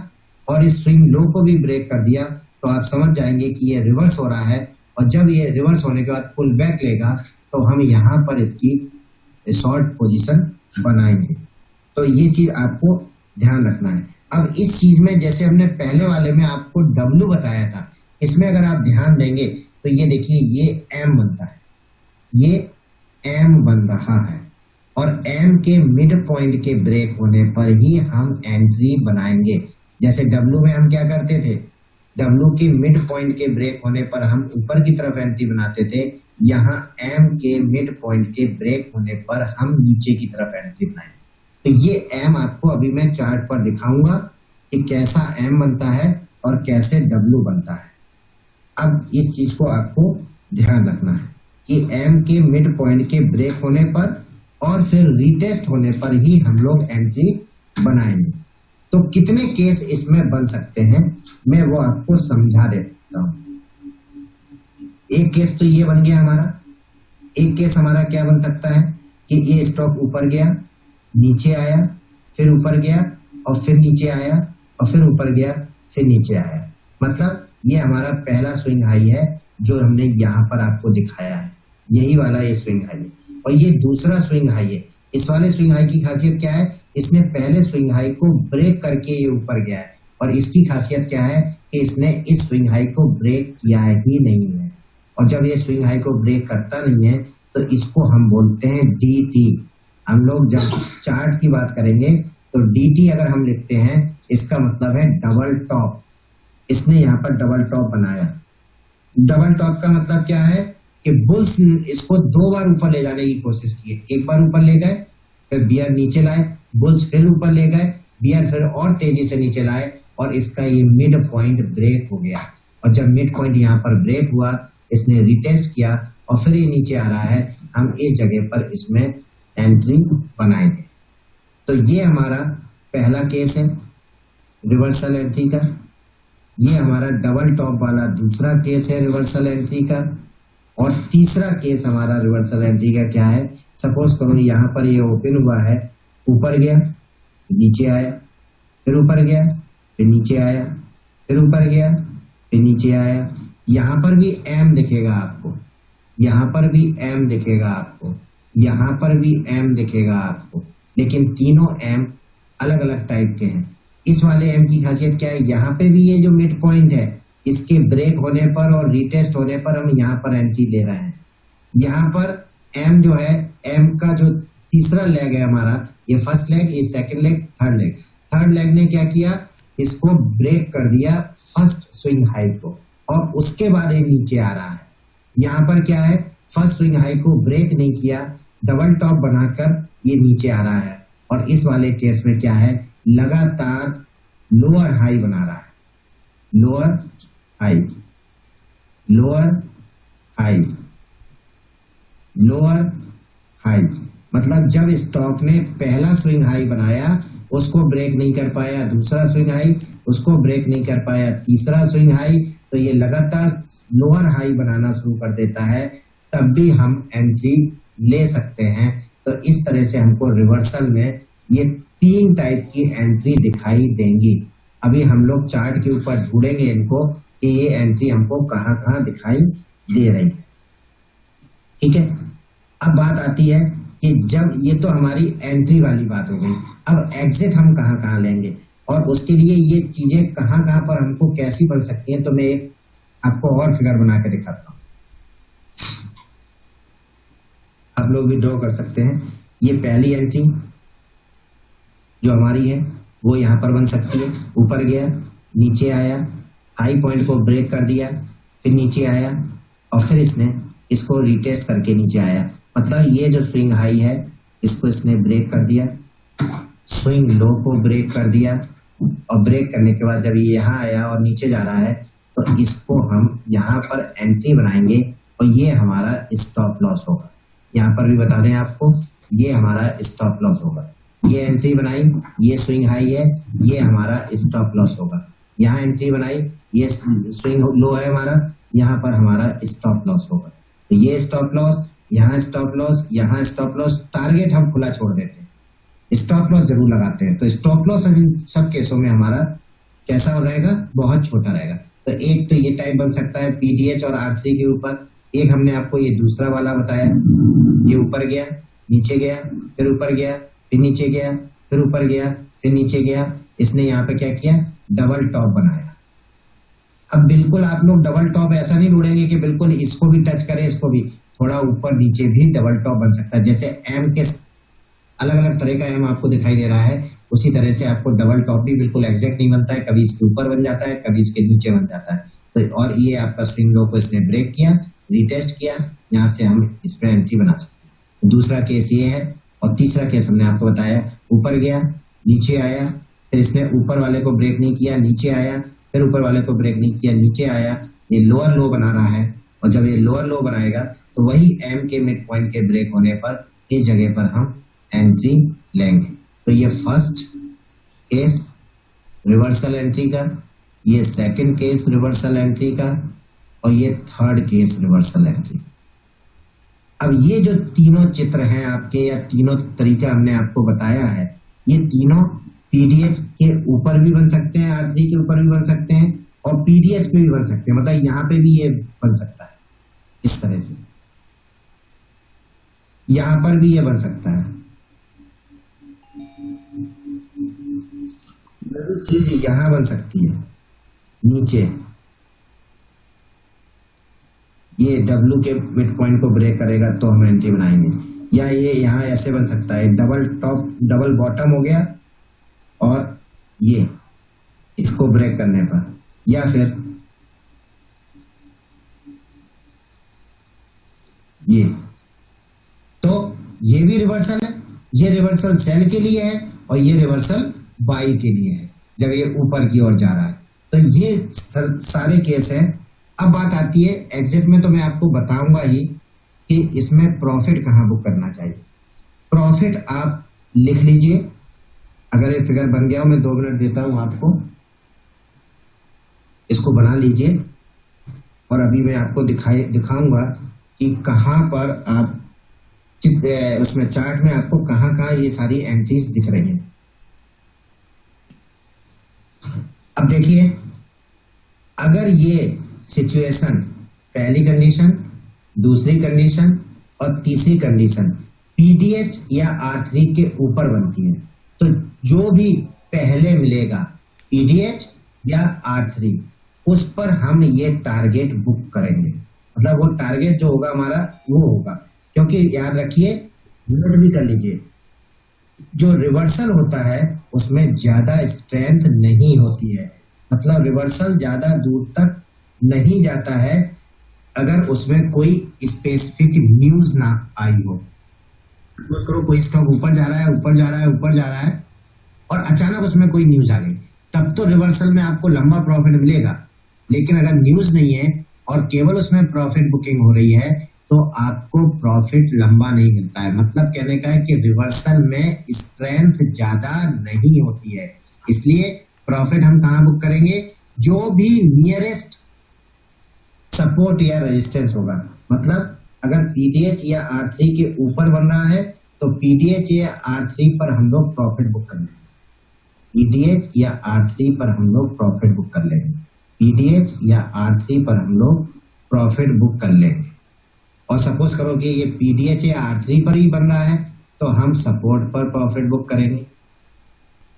S1: और इस स्विंग लो को भी ब्रेक कर दिया, तो आप समझ जाएंगे कि ये रिवर्स हो रहा है। और जब ये रिवर्स होने के बाद पुल बैक लेगा, तो हम यहाँ पर इसकी शॉर्ट पोजीशन बनाएंगे। तो ये चीज आपको ध्यान रखना है। अब इस चीज में, जैसे हमने पहले वाले में आपको W बताया था, इसमें अगर आप ध्यान देंगे तो ये देखिए, ये M बनता है, ये M बन रहा है, और M के मिड पॉइंट के ब्रेक होने पर ही हम एंट्री बनाएंगे। जैसे W में हम क्या करते थे, W के मिड पॉइंट के ब्रेक होने पर हम ऊपर की तरफ एंट्री बनाते थे, यहाँ M के मिड पॉइंट के ब्रेक होने पर हम नीचे की तरफ एंट्री बनाएंगे। तो ये M आपको अभी मैं चार्ट पर दिखाऊंगा कि कैसा M बनता है और कैसे W बनता है। अब इस चीज को आपको ध्यान रखना है कि M के मिड पॉइंट के ब्रेक होने पर और फिर रीटेस्ट होने पर ही हम लोग एंट्री बनाएंगे। तो कितने केस इसमें बन सकते हैं, मैं वो आपको समझा देता हूं। एक केस तो ये बन गया हमारा, एक केस हमारा क्या बन सकता है कि ये स्टॉक ऊपर गया, नीचे आया, फिर ऊपर गया, और फिर नीचे आया, और फिर ऊपर गया, फिर नीचे आया। मतलब ये हमारा पहला स्विंग हाई है जो हमने यहाँ पर आपको दिखाया है, यही वाला ये स्विंग हाई है। और ये दूसरा स्विंग हाई है। इस वाले स्विंग हाई की खासियत क्या है, इसने पहले स्विंग हाई को ब्रेक करके ये ऊपर गया है, और इसकी खासियत क्या है कि इसने इस स्विंग हाई को ब्रेक किया ही नहीं है। और जब ये स्विंग हाई को ब्रेक करता नहीं है तो इसको हम बोलते हैं DT। हम लोग जब चार्ट की बात करेंगे तो DT अगर हम लिखते हैं, इसका मतलब है डबल टॉप। इसने यहाँ पर डबल टॉप बनाया। डबल टॉप का मतलब क्या है कि बुल्स इसको 2 बार ऊपर ले जाने की कोशिश की। एक बार ऊपर ले गए, फिर बियर नीचे लाए, बुल्स फिर ऊपर ले गए, बियर फिर और तेजी से नीचे लाए, और इसका ये मिड पॉइंट ब्रेक हो गया। और जब मिड पॉइंट यहाँ पर ब्रेक हुआ, इसने रिटेस्ट किया और फिर ये नीचे आ रहा है, हम इस जगह पर इसमें एंट्री बनाएंगे। तो ये हमारा पहला केस है रिवर्सल एंट्री का। ये हमारा डबल टॉप वाला दूसरा केस है रिवर्सल एंट्री का। और तीसरा केस हमारा रिवर्सल एंट्री का क्या है, सपोज करो यहाँ पर ये ओपन हुआ है, ऊपर गया, नीचे आया, फिर ऊपर गया, फिर नीचे आया, फिर ऊपर गया, फिर नीचे आया। यहाँ पर भी एम दिखेगा आपको, यहाँ पर भी एम दिखेगा आपको, यहाँ पर भी एम दिखेगा आपको, लेकिन तीनों एम अलग अलग टाइप के हैं। इस वाले एम की खासियत क्या है, यहाँ पे भी ये जो मिड पॉइंट है, इसके ब्रेक होने पर और रीटेस्ट होने पर हम यहाँ पर एंट्री ले रहे हैं। यहाँ पर एम जो है, एम का जो तीसरा लेग है हमारा, ये फर्स्ट लेग, ये second leg, third leg. Third leg ने क्या किया, इसको ब्रेक कर दिया फर्स्ट स्विंग हाई को, और उसके बाद ये नीचे आ रहा है। यहाँ पर क्या है, फर्स्ट स्विंग हाई को ब्रेक नहीं किया, डबल टॉप बनाकर ये नीचे आ रहा है। और इस वाले केस में क्या है, लगातार लोअर हाई बना रहा है, lower high, lower high, lower high. मतलब जब स्टॉक ने पहला स्विंग हाई बनाया, उसको ब्रेक नहीं कर पाया, दूसरा स्विंग हाई उसको ब्रेक नहीं कर पाया, तीसरा स्विंग हाई, तो ये लगातार लोअर हाई बनाना शुरू कर देता है, तब भी हम एंट्री ले सकते हैं। तो इस तरह से हमको रिवर्सल में ये तीन टाइप की एंट्री दिखाई देंगी। अभी हम लोग चार्ट के ऊपर ढूंढेंगे इनको कि ये एंट्री हमको कहाँ कहाँ दिखाई दे रही है। ठीक है, अब बात आती है कि जब ये तो हमारी एंट्री वाली बात हो गई, अब एग्जिट हम कहाँ कहाँ लेंगे और उसके लिए ये चीजें कहाँ कहाँ पर हमको कैसी बन सकती हैं। तो मैं एक आपको और फिगर बना के दिखाता हूँ, आप लोग भी ड्रॉ कर सकते हैं। ये पहली एंट्री जो हमारी है वो यहाँ पर बन सकती है। ऊपर गया, नीचे आया, हाई पॉइंट को ब्रेक कर दिया, फिर नीचे आया और फिर इसने इसको रिटेस्ट करके नीचे आया। मतलब ये जो स्विंग हाई है इसको इसने ब्रेक कर दिया, स्विंग लो को ब्रेक कर दिया, और ब्रेक करने के बाद जब ये यहाँ आया और नीचे जा रहा है तो इसको हम यहाँ पर एंट्री बनाएंगे और ये हमारा स्टॉप लॉस होगा। यहाँ पर भी बता दें आपको, ये हमारा स्टॉप लॉस होगा। ये एंट्री बनाई, ये स्विंग हाई है, ये हमारा स्टॉप लॉस होगा। यहाँ एंट्री बनाई, ये स्विंग लो है हमारा, यहाँ पर हमारा स्टॉप लॉस होगा। तो ये स्टॉप लॉस, यहाँ स्टॉप लॉस, यहाँ स्टॉप लॉस। टारगेट हम खुला छोड़ देते हैं, स्टॉप लॉस जरूर लगाते हैं। तो स्टॉप लॉस सब केसों में हमारा कैसा रहेगा, बहुत छोटा रहेगा। तो एक तो ये टाइप बन सकता है पीडीएच और R3 के ऊपर। एक हमने आपको ये दूसरा वाला बताया, ये ऊपर गया, नीचे गया, फिर ऊपर गया, फिर नीचे गया, फिर ऊपर गया, फिर नीचे गया। इसने यहाँ पे क्या किया, डबल टॉप बनाया। अब बिल्कुल आप लोग डबल टॉप ऐसा नहीं ढूंढेंगे कि बिल्कुल इसको भी टच करे, इसको भी, थोड़ा ऊपर नीचे भी डबल टॉप बन सकता है। जैसे एम के अलग अलग तरह का एम आपको दिखाई दे रहा है, उसी तरह से आपको डबल टॉप भी बिल्कुल एग्जैक्ट नहीं बनता है, कभी इसके ऊपर बन जाता है, कभी इसके नीचे बन जाता है। तो और ये आपका स्विंग लो को इसने ब्रेक किया, रिटेस्ट किया, यहाँ से हम इस पे एंट्री बना सकते हैं। दूसरा केस ये है, और तीसरा केस हमने आपको बताया, ऊपर गया, नीचे आया, फिर इसने ऊपर वाले को ब्रेक नहीं किया, नीचे आया, फिर ऊपर वाले को ब्रेक नहीं किया, नीचे आया। ये लोअर लो बना रहा है, और जब ये लोअर लो बनाएगा तो वही एम के मिड पॉइंट के ब्रेक होने पर इस जगह पर हम एंट्री लेंगे। तो ये फर्स्ट केस रिवर्सल एंट्री का, ये सेकंड केस रिवर्सल एंट्री का, और ये थर्ड केस रिवर्सल एंट्री। अब ये जो तीनों चित्र हैं आपके, या तीनों तरीका हमने आपको बताया है, ये तीनों पीडीएच के ऊपर भी बन सकते हैं, R3 के ऊपर भी बन सकते हैं, और पीडीएच पे भी बन सकते हैं। मतलब यहाँ पे भी ये बन सकता है इस तरह से, यहाँ पर भी ये बन सकता है। चीज यहाँ बन सकती है, नीचे ये W के मिड पॉइंट को ब्रेक करेगा तो हम एंट्री बनाएंगे, या ये यहाँ ऐसे बन सकता है, डबल टॉप डबल बॉटम हो गया और ये इसको ब्रेक करने पर, या फिर ये। तो ये भी रिवर्सल है, ये रिवर्सल सेल के लिए है और ये रिवर्सल बाई के लिए है जब ये ऊपर की ओर जा रहा है। तो ये सारे केस हैं। अब बात आती है एग्जिट में, तो मैं आपको बताऊंगा ही कि इसमें प्रॉफिट कहाँ बुक करना चाहिए। प्रॉफिट आप लिख लीजिए, अगर ये फिगर बन गया हो, मैं 2 मिनट देता हूं आपको, इसको बना लीजिए, और अभी मैं आपको दिखाऊंगा कि कहां पर आप उसमें चार्ट में आपको कहां कहां ये सारी एंट्रीज दिख रही हैं। अब देखिए, अगर ये सिचुएशन पहली कंडीशन, दूसरी कंडीशन और तीसरी कंडीशन पीडीएच या R3 के ऊपर बनती है, तो जो भी पहले मिलेगा पीडीएच या R3 उस पर हम ये टारगेट बुक करेंगे। मतलब वो टारगेट जो होगा हमारा वो होगा, क्योंकि याद रखिए, नोट भी कर लीजिए, जो रिवर्सल होता है उसमें ज्यादा स्ट्रेंथ नहीं होती है। मतलब रिवर्सल ज्यादा दूर तक नहीं जाता है अगर उसमें कोई स्पेसिफिक न्यूज ना आई हो। सपोज करो कोई स्टॉक ऊपर जा रहा है, ऊपर जा रहा है, ऊपर जा रहा है और अचानक उसमें कोई न्यूज आ गई, तब तो रिवर्सल में आपको लंबा प्रॉफिट मिलेगा। लेकिन अगर न्यूज नहीं है और केवल उसमें प्रॉफिट बुकिंग हो रही है तो आपको प्रॉफिट लंबा नहीं मिलता है। मतलब कहने का है कि रिवर्सल में स्ट्रेंथ ज्यादा नहीं होती है, इसलिए प्रॉफिट हम कहाँ बुक करेंगे? जो भी नियरेस्ट सपोर्ट या रेजिस्टेंस होगा। मतलब अगर पीडीएच या R3 के ऊपर बन रहा है तो पीडीएच या R3 पर हम लोग प्रॉफिट बुक कर लेंगे। पीडीएच या R3 पर हम लोग प्रॉफिट बुक कर लेंगे। पीडीएच या R3 पर हम लोग प्रॉफिट बुक कर लेंगे। और सपोज करो कि ये पीडीएच या R3 पर ही बन रहा है तो हम सपोर्ट पर प्रॉफिट बुक करेंगे।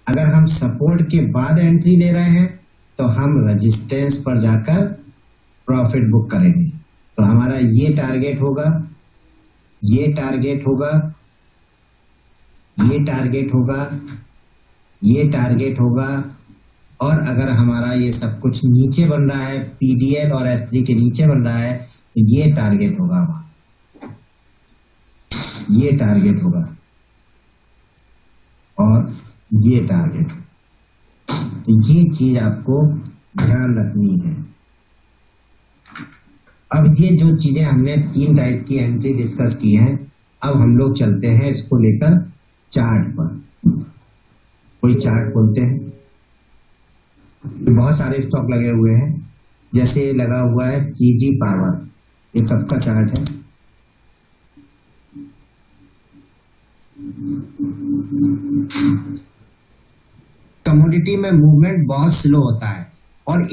S1: अगर हम सपोर्ट के बाद एंट्री ले रहे हैं तो हम रेजिस्टेंस पर जाकर प्रॉफिट बुक करेंगे। तो हमारा ये टारगेट होगा, ये टारगेट होगा, ये टारगेट होगा, ये टारगेट होगा। और अगर हमारा ये सब कुछ नीचे बन रहा है, पीडीएल और S3 के नीचे बन रहा है, तो ये टारगेट होगा हमारा, ये टारगेट होगा और ये टारगेट। तो ये चीज आपको ध्यान रखनी है। अब ये जो चीजें हमने 3 टाइप की एंट्री डिस्कस की हैं, अब हम लोग चलते हैं इसको लेकर चार्ट पर। कोई चार्ट बोलते हैं, बहुत सारे स्टॉक लगे हुए हैं, जैसे लगा हुआ है CG पावर, ये कब का चार्ट है? कमोडिटी में मूवमेंट बहुत स्लो होता है और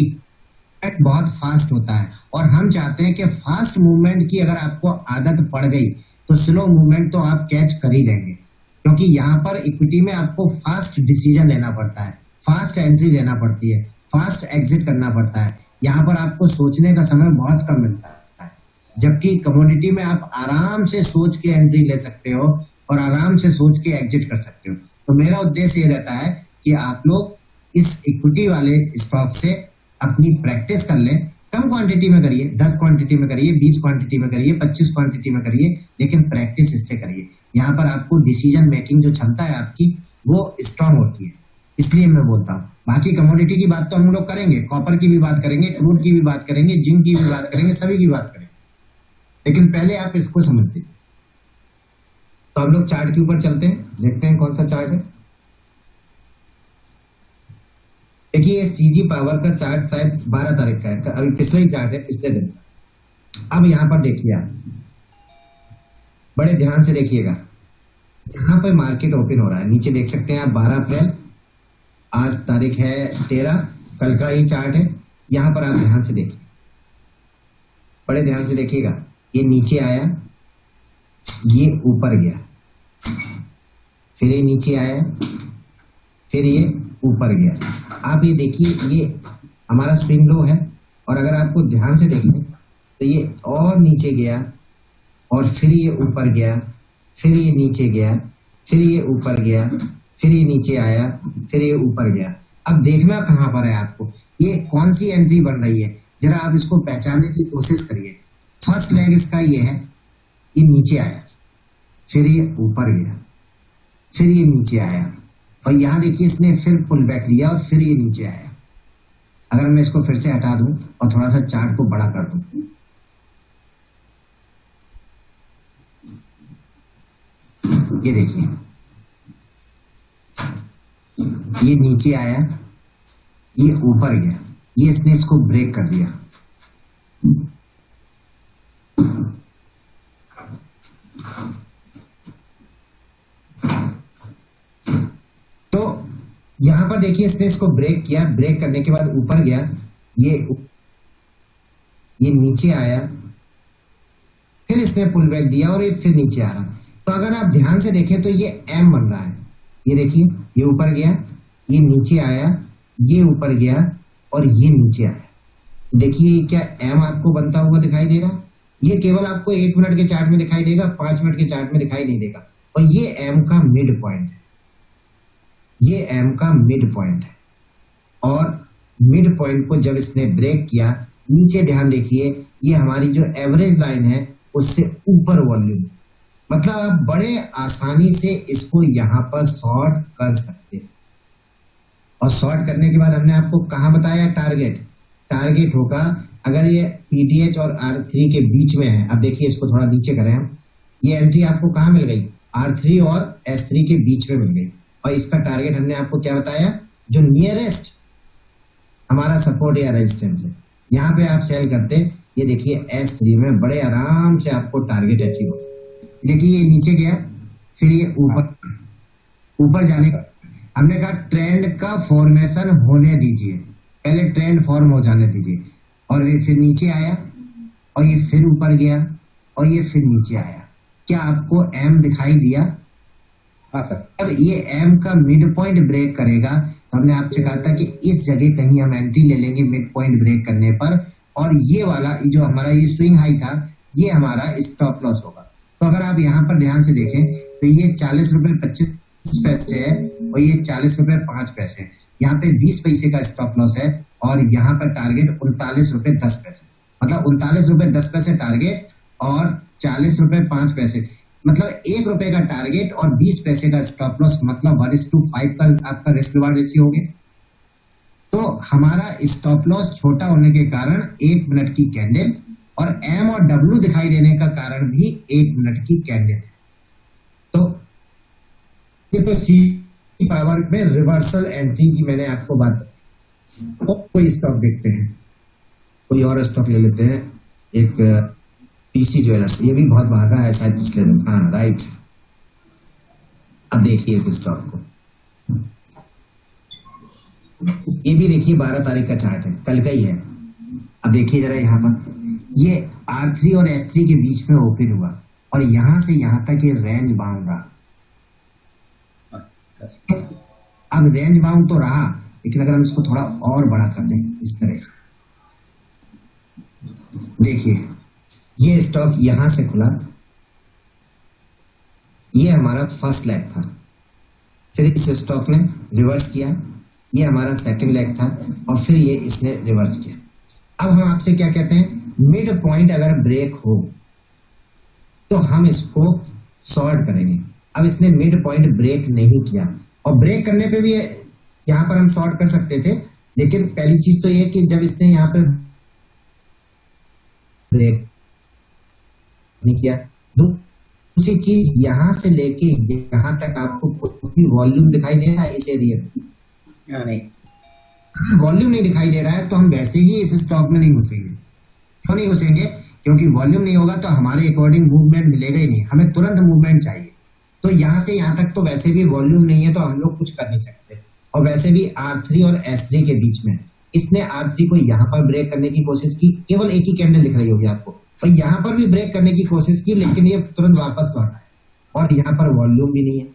S1: बहुत फास्ट होता है, और हम चाहते हैं कि फास्ट मूवमेंट की अगर आपको आदत पड़ गई तो स्लो मूवमेंट तो आप कैच कर ही लेंगे, क्योंकि यहाँ पर इक्विटी में आपको फास्ट डिसीजन लेना पड़ता है, फास्ट एंट्री लेना पड़ती है, फास्ट एग्जिट करना पड़ता है। यहाँ पर आपको सोचने का समय बहुत कम मिलता है, जबकि कमोडिटी में आप आराम से सोच के एंट्री ले सकते हो और आराम से सोच के एग्जिट कर सकते हो। तो मेरा उद्देश्य ये रहता है कि आप लोग इस इक्विटी वाले स्टॉक से अपनी प्रैक्टिस कर लें। कम क्वांटिटी में करिए, 10 क्वांटिटी में करिए, 20 क्वांटिटी में करिए, 25 क्वांटिटी में करिए, लेकिन प्रैक्टिस इससे करिए। यहाँ पर आपको डिसीजन मेकिंग जो क्षमता है आपकी वो स्ट्रांग होती है, इसलिए मैं बोलता हूँ। बाकी कमोडिटी की बात तो हम लोग करेंगे, कॉपर की भी बात करेंगे, क्रूड की भी बात करेंगे, जिंक की भी बात करेंगे, सभी की बात करेंगे, लेकिन पहले आप इसको समझ लीजिए। तो हम लोग चार्ट के ऊपर चलते हैं, देखते हैं कौन सा चार्ट है। देखिए ये CG पावर का चार्ट शायद 12 तारीख का है, अभी पिछले ही चार्ट है, पिछले दिन का। अब यहाँ पर देखिए, आप बड़े ध्यान से देखिएगा, यहाँ पर मार्केट ओपन हो रहा है, नीचे देख सकते हैं आप 12 अप्रैल, आज तारीख है 13, कल का ही चार्ट है। यहाँ पर आप ध्यान से देखिए, बड़े ध्यान से देखिएगा, ये नीचे आया, ये ऊपर गया, फिर ये नीचे आया, फिर ये ऊपर गया। आप ये देखिए, ये हमारा स्विंग लो है, और अगर आपको ध्यान से देखें तो ये और नीचे गया और फिर ये ऊपर गया, फिर ये नीचे गया, फिर ये ऊपर गया, फिर ये नीचे आया, फिर ये ऊपर गया। अब देखना कहाँ पर है आपको, ये कौन सी एंट्री बन रही है, जरा आप इसको पहचानने की कोशिश करिए। फर्स्ट लेग इसका ये है, ये नीचे आया, फिर ये ऊपर गया, फिर ये नीचे आया, और यहाँ देखिए इसने फिर पुल बैक लिया और फिर ये नीचे आया। अगर मैं इसको फिर से हटा दूं और थोड़ा सा चार्ट को बड़ा कर दूं, ये देखिए, ये नीचे आया, ये ऊपर गया, ये इसने इसको ब्रेक कर दिया। यहाँ पर देखिए इसने इसको ब्रेक किया, ब्रेक करने के बाद ऊपर गया, ये ये नीचे आया, फिर इसने पुल बैक दिया और ये फिर नीचे आ रहा। तो अगर आप ध्यान से देखें तो ये एम बन रहा है। ये देखिए, ये ऊपर गया, ये नीचे आया, ये ऊपर गया और ये नीचे आया। देखिए क्या एम आपको बनता हुआ दिखाई दे रहा है? ये केवल आपको 1 मिनट के चार्ट में दिखाई देगा, 5 मिनट के चार्ट में दिखाई नहीं देगा। और ये एम का मिड पॉइंट है, ये एम का मिड पॉइंट है। और मिड पॉइंट को जब इसने ब्रेक किया, नीचे ध्यान देखिए, ये हमारी जो एवरेज लाइन है उससे ऊपर वॉल्यूम, मतलब आप बड़े आसानी से इसको यहाँ पर शॉर्ट कर सकते हैं। और शॉर्ट करने के बाद हमने आपको कहाँ बताया, टारगेट होगा अगर ये पीडीएच और R3 के बीच में है। अब देखिए इसको थोड़ा नीचे करें हम, ये एंट्री आपको कहाँ मिल गई, R3 और S3 के बीच में मिल गई। और इसका टारगेट हमने आपको क्या बताया, जो नियरेस्ट हमारा सपोर्ट या रेजिस्टेंस है, यहाँ पे आप सेल करते। ये देखिए S3 में बड़े आराम से आपको टारगेट अचीव हो। देखिए ये नीचे गया, फिर ये ऊपर जाने का हमने कहा ट्रेंड का फॉर्मेशन होने दीजिए, पहले ट्रेंड फॉर्म हो जाने दीजिए। और ये फिर नीचे आया और ये फिर ऊपर गया और ये फिर नीचे आया। क्या आपको एम दिखाई दिया? हाँ सर। अब ये एम का मिड पॉइंट ब्रेक करेगा, तो हमने आपसे कहा था कि इस जगह कहीं हम एंट्री ले लेंगे मिड पॉइंट ब्रेक करने पर। और ये वाला जो हमारा ये स्विंग हाई था, ये हमारा स्टॉप लॉस होगा। तो अगर आप यहाँ पर ध्यान से देखें तो ये 40 रुपए 25 पैसे है और ये 40 रुपए 5 पैसे है। यहाँ पे 20 पैसे का स्टॉप लॉस है और यहाँ पर टारगेट 39 रुपए 10 पैसे, मतलब 39 रुपए 10 पैसे टारगेट और 40 रुपए 5 पैसे, मतलब 1 रुपए का टारगेट और 20 पैसे का स्टॉप लॉस, मतलब 1:5 का आपका रिस्क रिवार्ड रेशियो हो गया। तो हमारा स्टॉप लॉस छोटा होने के कारण 1 मिनट की कैंडल और एम और डब्ल्यू दिखाई देने का कारण भी 1 मिनट की कैंडल। तो देखो सी पावर में रिवर्सल एंट्री की मैंने आपको बात बताई। तो कोई स्टॉक देखते हैं, कोई और स्टॉक ले लेते हैं, एक पीसी ज्वेलर्स, ये भी बहुत भागा है शायद पिछले दिन। हाँ राइट। अब देखिए इस स्टॉक को, ये भी देखिए 12 तारीख का चार्ट है, कल का ही है। अब देखिए जरा यहाँ पर, ये R3 और S3 के बीच में ओपन हुआ और यहां से यहां तक ये रेंज बाउंड रहा। अब रेंज बाउंड तो रहा, लेकिन अगर हम इसको थोड़ा और बड़ा कर दें इस तरह से, देखिए ये स्टॉक यहां से खुला, ये हमारा फर्स्ट लेग था, फिर इस स्टॉक ने रिवर्स किया, ये हमारा सेकंड लेग था और फिर ये इसने रिवर्स किया। अब हम आपसे क्या कहते हैं, मिड पॉइंट अगर ब्रेक हो तो हम इसको शॉर्ट करेंगे। अब इसने मिड पॉइंट ब्रेक नहीं किया और ब्रेक करने पे भी यहां पर हम शॉर्ट कर सकते थे, लेकिन पहली चीज तो ये कि जब इसने यहां पे ब्रेक नहीं किया, दूसरी चीज यहां से लेके यहां तक आपको कोई वॉल्यूम दिखाई दे रहा है इस एरिया में? नहीं, वॉल्यूम नहीं दिखाई दे रहा है तो हम वैसे ही इस स्टॉक में नहीं घुसेंगे। क्यों नहीं घुसेंगे? क्योंकि वॉल्यूम नहीं होगा तो हमारे अकॉर्डिंग मूवमेंट मिलेगा ही नहीं, हमें तुरंत मूवमेंट चाहिए। तो यहां से यहां तक तो वैसे भी वॉल्यूम नहीं है तो हम लोग कुछ कर नहीं सकते, और वैसे भी R3 और S3 के बीच में इसने R3 को यहाँ पर ब्रेक करने की कोशिश की, केवल एक ही कैंडल दिख रही होगी आपको, और यहाँ पर भी ब्रेक करने की कोशिश की, लेकिन ये तुरंत वापस लौटा है और यहाँ पर वॉल्यूम भी नहीं है।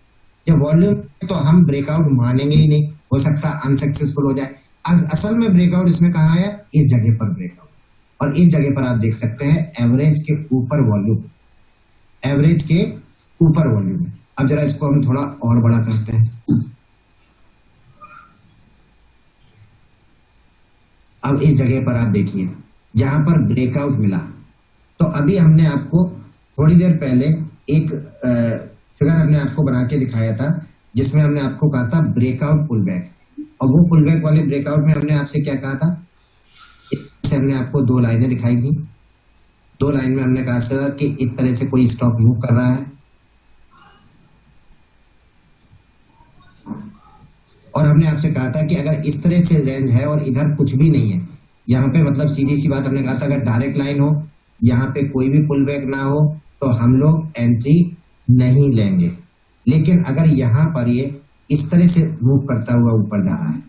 S1: जब वॉल्यूम तो हम ब्रेकआउट मानेंगे ही नहीं, हो सकता है अनसक्सेसफुल हो जाए। असल में ब्रेकआउट इसमें कहाँ है, इस जगह पर ब्रेकआउट, और इस जगह पर आप देख सकते हैं एवरेज के ऊपर वॉल्यूम, एवरेज के ऊपर वॉल्यूम है। अब जरा इसको हम थोड़ा और बड़ा करते हैं। अब इस जगह पर आप देखिए जहां पर ब्रेकआउट मिला, तो अभी हमने आपको थोड़ी देर पहले एक फिगर हमने आपको बना के दिखाया था जिसमें हमने आपको कहा था ब्रेकआउट पुल बैक, और वो पुल बैक वाले ब्रेकआउट में हमने आपसे क्या कहा था, इससे हमने आपको 2 लाइनें दिखाई थी। 2 लाइन में हमने कहा था कि इस तरह से कोई स्टॉक मूव कर रहा है और हमने आपसे कहा था कि अगर इस तरह से रेंज है और इधर कुछ भी नहीं है, यहाँ पे मतलब सीधी सी बात हमने कहा था अगर डायरेक्ट लाइन हो, यहाँ पे कोई भी पुल बैक ना हो तो हम लोग एंट्री नहीं लेंगे। लेकिन अगर यहाँ पर ये इस तरह से मूव करता हुआ ऊपर जा रहा है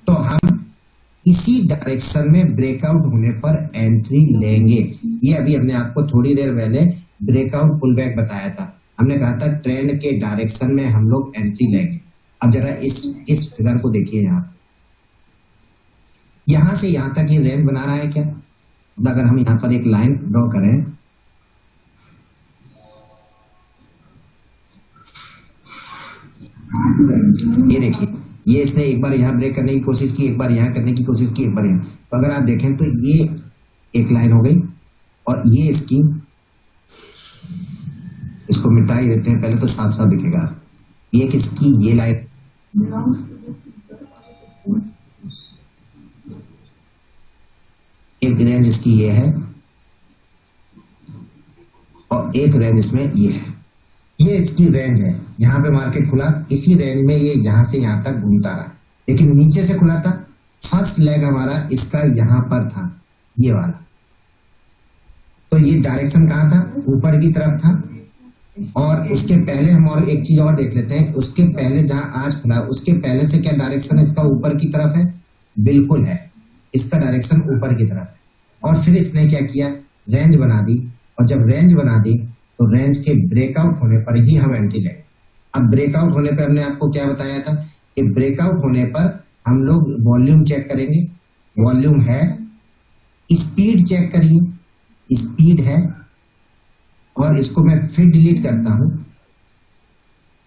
S1: तो हम इसी डायरेक्शन में ब्रेकआउट होने पर एंट्री लेंगे। ये अभी हमने आपको थोड़ी देर पहले ब्रेकआउट पुल बैक बताया था। हमने कहा था ट्रेंड के डायरेक्शन में हम लोग एंट्री लेंगे। अब जरा इस फिगर को देखिए, यहां से यहां तक ये रेंज बना रहा है क्या? अगर हम यहां पर एक लाइन ड्रॉ करें, ये देखिए, ये इसने एक बार यहाँ ब्रेक करने की कोशिश की, एक बार यहाँ करने की कोशिश की, एक बार यहाँ। तो अगर आप देखें तो ये एक लाइन हो गई और ये इसकी, इसको मिटा ही देते हैं, पहले तो साफ साफ दिखेगा। ये किसकी, ये लाइन एक रेंज इसकी ये है और एक रेंज इसमें ये है। ये इसकी रेंज है। यहाँ पे मार्केट खुला, इसी रेंज में ये यहां से यहां तक घूमता रहा, लेकिन नीचे से खुला था। फर्स्ट लेग हमारा इसका यहां पर था, ये वाला। तो ये डायरेक्शन कहाँ था? ऊपर की तरफ था। और उसके पहले हम और एक चीज और देख लेते हैं। उसके पहले जहां आज खुला, उसके पहले से क्या डायरेक्शन इसका ऊपर की तरफ है? बिल्कुल है, इसका डायरेक्शन ऊपर की तरफ है। और फिर इसने क्या किया? रेंज बना दी। और जब रेंज बना दी तो रेंज के ब्रेकआउट होने पर ही हम एंट्री लेंगे। अब ब्रेकआउट होने पर हमने आपको क्या बताया था कि ब्रेकआउट होने पर हम लोग वॉल्यूम चेक करेंगे। वॉल्यूम है, स्पीड चेक करिए, स्पीड है। और इसको मैं फिर डिलीट करता हूं।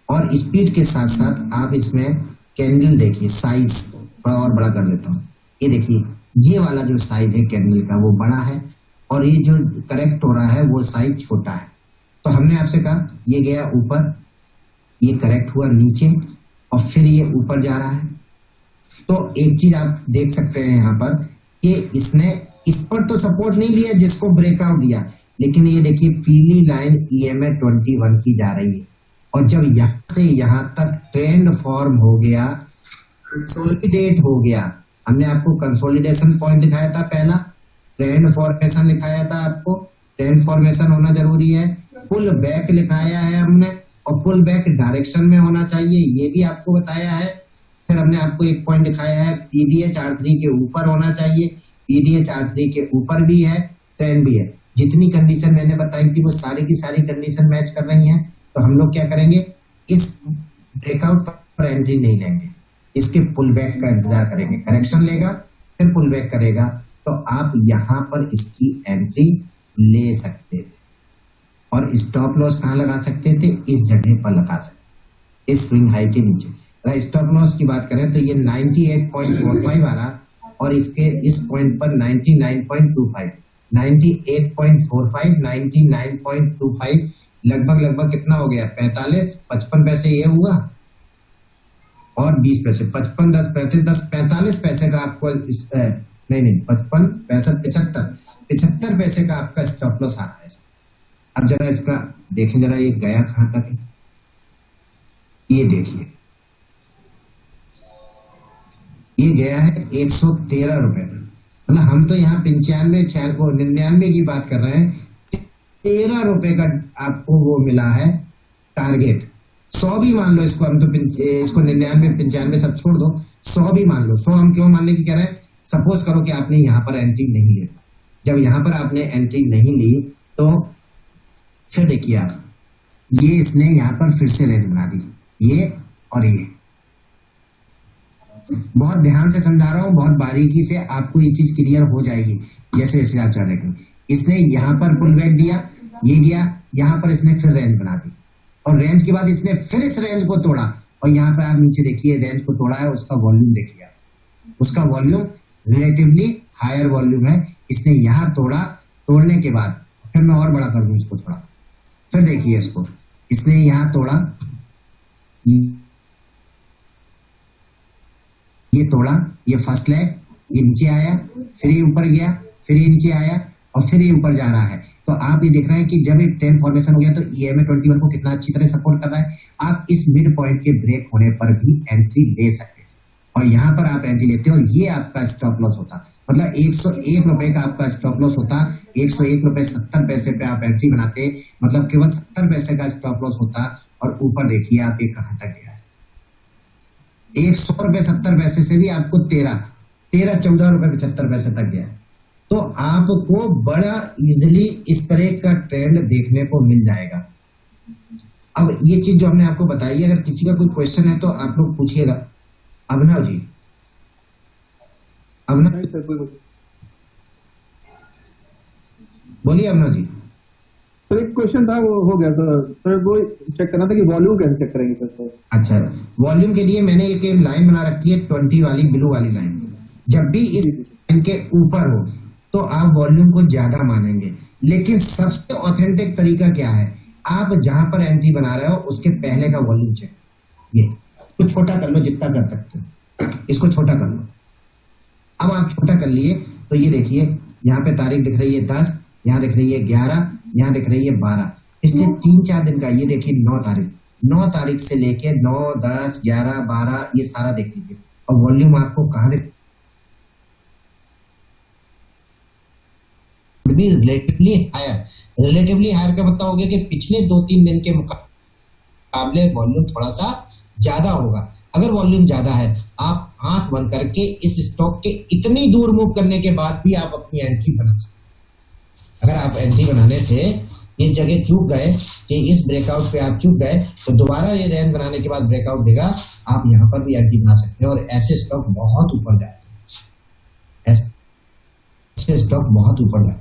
S1: और स्पीड के साथ साथ आप इसमें कैंडल देखिए, साइज थोड़ा और बड़ा कर देता हूं। ये देखिए, ये वाला जो साइज है कैंडल का वो बड़ा है और ये जो करेक्ट हो रहा है वो साइज छोटा है। तो हमने आपसे कहा ये गया ऊपर, ये करेक्ट हुआ नीचे और फिर ये ऊपर जा रहा है। तो एक चीज आप देख सकते हैं यहाँ पर कि इसने इस पर तो सपोर्ट नहीं लिया जिसको ब्रेकआउट दिया, लेकिन ये देखिए पीली लाइन EMA 21 की जा रही है। और जब यहां से यहां तक ट्रेंड फॉर्म हो गया, कंसोलिडेट हो गया, हमने आपको कंसोलिडेशन पॉइंट दिखाया था, पहला ट्रेंड फॉर्मेशन दिखाया था आपको, ट्रेंड फॉर्मेशन होना जरूरी है। पुल बैक लिखाया है हमने और पुल बैक डायरेक्शन में होना चाहिए, ये भी आपको बताया है। फिर हमने आपको एक पॉइंट दिखाया है PDH R3 के ऊपर होना चाहिए, PDH R3 के ऊपर भी है, ट्रेंड भी है। जितनी कंडीशन मैंने बताई थी वो सारी की सारी कंडीशन मैच कर रही हैं। तो हम लोग क्या करेंगे, इस ब्रेकआउट पर एंट्री नहीं लेंगे, इसके पुल बैक का इंतजार करेंगे। करेक्शन लेगा फिर पुल बैक करेगा, तो आप यहां पर इसकी एंट्री ले सकते थे। और स्टॉप लॉस कहां लगा सकते थे? इस जगह पर लगा सकते, इस स्विंग हाई के नीचे। अगर स्टॉप लॉस की बात करें तो ये 98.45 आ रहा और इसके इस पॉइंट पर 99.25, 98.45, 99.25 लगभग कितना हो गया? 55 पैसे ये हुआ और 20 पैसे, 55, 10, 35, 10, 45 पैसे का आपको इस नहीं 55, 65, 75 पैसे का आपका स्टॉप लॉस आ रहा है। अब जरा इसका देखें, जरा ये गया कहां तक है, ये देखिए, ये गया है 113 रुपए तक। मतलब हम तो यहाँ 99 की बात कर रहे हैं, 13 रुपए का आपको वो मिला है टारगेट। 100 भी मान लो इसको, हम तो इसको 99, 95 सब छोड़ दो, 100 भी मान लो। 100 हम क्यों मानने की कह रहे हैं? सपोज करो कि आपने यहाँ पर एंट्री नहीं ली। जब यहाँ पर आपने एंट्री नहीं ली तो फिर देखिए आप, ये इसने यहाँ पर फिर से रेंज बना दी, ये और ये। बहुत ध्यान से समझा रहा हूं, बहुत बारीकी से, आपको ये चीज क्लियर हो जाएगी जैसे जैसे आप चल देखेंगे। इसने यहाँ पर पुल बैक दिया, ये गया, यहाँ पर इसने फिर रेंज बना दी और रेंज के बाद इसने फिर इस रेंज को तोड़ा और यहाँ पर आप नीचे देखिए रेंज को तोड़ा है, उसका वॉल्यूम देखिए, उसका वॉल्यूम रिलेटिवली हायर वॉल्यूम है। इसने यहाँ तोड़ा, तोड़ने के बाद फिर मैं और बड़ा कर दूं इसको थोड़ा, फिर देखिए इसको, इसने यहाँ तोड़ा, ये तोड़ा, ये फर्स्ट लेग, ये नीचे आया, फिर ये ऊपर गया, फिर ये नीचे आया और फिर ये ऊपर जा रहा है। तो आप ये देख रहे हैं कि जब एक ट्रेंड फॉर्मेशन हो गया तो EMA 21 को कितना अच्छी तरह सपोर्ट कर रहा है। आप इस मिड पॉइंट के ब्रेक होने पर भी एंट्री ले सकते हैं और यहाँ पर आप एंट्री लेते हैं और ये आपका स्टॉप लॉस होता, मतलब 101 रुपए का आपका स्टॉप लॉस होता। 101 रुपए 70 पैसे पे आप एंट्री बनाते, मतलब केवल 70 पैसे का स्टॉप लॉस होता। और ऊपर देखिए आप ये कहां तक गया है, 100 रुपए 70 पैसे से भी आपको 13 13-14.75 रुपए तक गया। तो आपको बड़ा इजिली इस तरह का ट्रेंड देखने को मिल जाएगा। अब ये चीज जो हमने आपको बताई है, अगर किसी का कोई क्वेश्चन है तो आप लोग पूछिएगा। अभिनव जी, अभिनव बोलिए। अभिनव जी,
S2: तो एक क्वेश्चन था, वो हो गया सर। वो चेक करना था कि वॉल्यूम कैसे चेक करेंगे सर?
S1: अच्छा, वॉल्यूम के लिए मैंने एक लाइन बना रखी है 20 वाली, ब्लू वाली लाइन। जब भी इस लाइन के ऊपर हो तो आप वॉल्यूम को ज्यादा मानेंगे। लेकिन सबसे ऑथेंटिक तरीका क्या है, आप जहां पर एंट्री बना रहे हो उसके पहले का वॉल्यूम चेक। ये तो छोटा कर लो जितना कर सकते हो, इसको छोटा कर लो। अब आप छोटा कर लिए तो ये देखिए, यहाँ पे तारीख दिख रही है 10, यहाँ दिख रही है 11, यहाँ दिख रही है 12। इसलिए 3-4 दिन का, ये देखिए 9 तारीख से लेके 9, 10, 11, 12 ये सारा देख लीजिए। और वॉल्यूम आपको कहाँ दिख भी रिलेटिवली हायर का मतलब हो गया कि पिछले 2-3 दिन के मुकाबले वॉल्यूम थोड़ा सा ज्यादा होगा। अगर वॉल्यूम ज्यादा है, आप आंख बंद करके इस स्टॉक के इतनी दूर मूव करने के बाद भी आप अपनी एंट्री बना सकते। अगर आप एंट्री बनाने से इस जगह चूक गए कि इस ब्रेकआउट पे आप चूक गए, तो दोबारा ये रेंज बनाने के बाद ब्रेकआउट देगा, आप यहाँ पर भी एंट्री बना सकते हैं। और ऐसे स्टॉक बहुत ऊपर जाए, ऐसे स्टॉक बहुत ऊपर जाए।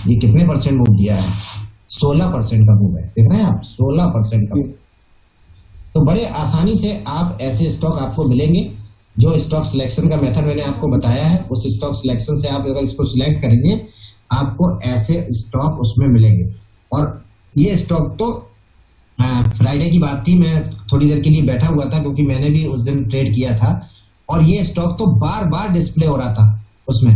S1: ये कितने परसेंट मूव दिया है? 16% का मूव है, देख रहे हैं आप, 16% का। तो बड़े आसानी से आप ऐसे स्टॉक आपको मिलेंगे। जो स्टॉक सिलेक्शन का मेथड मैंने आपको बताया है, उस स्टॉक सिलेक्शन से आप अगर इसको सिलेक्ट करेंगे, आपको ऐसे स्टॉक उसमें मिलेंगे। और ये स्टॉक तो फ्राइडे की बात थी, मैं थोड़ी देर के लिए बैठा हुआ था क्योंकि मैंने भी उस दिन ट्रेड किया था। और ये स्टॉक तो बार बार डिस्प्ले हो रहा था उसमें,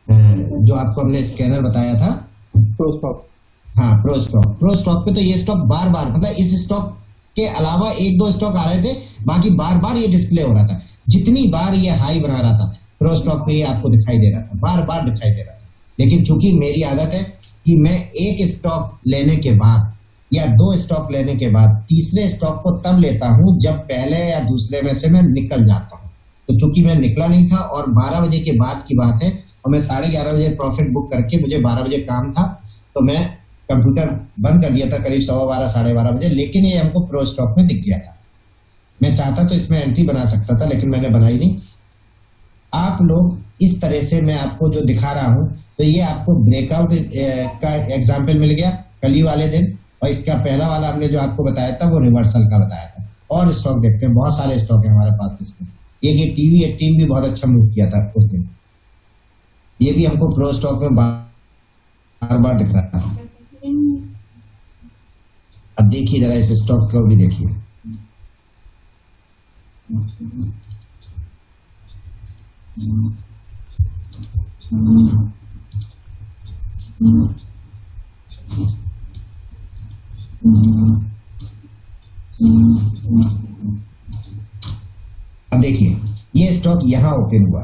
S1: जो आपको हमने स्कैनर बताया था,
S2: प्रो स्टॉक।
S1: हाँ, प्रो स्टॉक पे तो ये स्टॉक बार बार, मतलब इस स्टॉक के अलावा 1-2 स्टॉक आ रहे थे, बाकी बार बार ये डिस्प्ले हो रहा था। जितनी बार ये हाई बना रहा था, प्रो स्टॉक पे ये आपको दिखाई दे रहा था, बार बार दिखाई दे रहा था। लेकिन चूंकि मेरी आदत है कि मैं एक स्टॉक लेने के बाद या 2 स्टॉक लेने के बाद तीसरे स्टॉक को तब लेता हूं जब पहले या दूसरे में से मैं निकल जाता हूं। तो चूंकि मैं निकला नहीं था और 12 बजे के बाद की बात है, और मैं 11:30 बजे प्रॉफिट बुक करके, मुझे 12 बजे काम था, तो मैं कंप्यूटर बंद कर दिया था करीब 12:15 साढ़े 12 बजे। लेकिन ये हमको प्रो स्टॉक में दिख गया था। मैं चाहता तो इसमें एंट्री बना सकता था, लेकिन मैंने बनाई नहीं। आप लोग इस तरह से, मैं आपको जो दिखा रहा हूं, तो ये आपको ब्रेकआउट का एग्जाम्पल मिल गया कल वाले दिन। और इसका पहला वाला हमने जो आपको बताया था वो रिवर्सल का बताया था। और स्टॉक देखते हैं, बहुत सारे स्टॉक है हमारे पास इसमें। ये टीवी 18 भी बहुत अच्छा मूव किया था उस दिन, ये भी हमको प्रो स्टॉक में बार बार दिख रहा था। अब देखिए जरा इस स्टॉक को भी देखिए, अब देखिए ये स्टॉक यहां ओपन हुआ,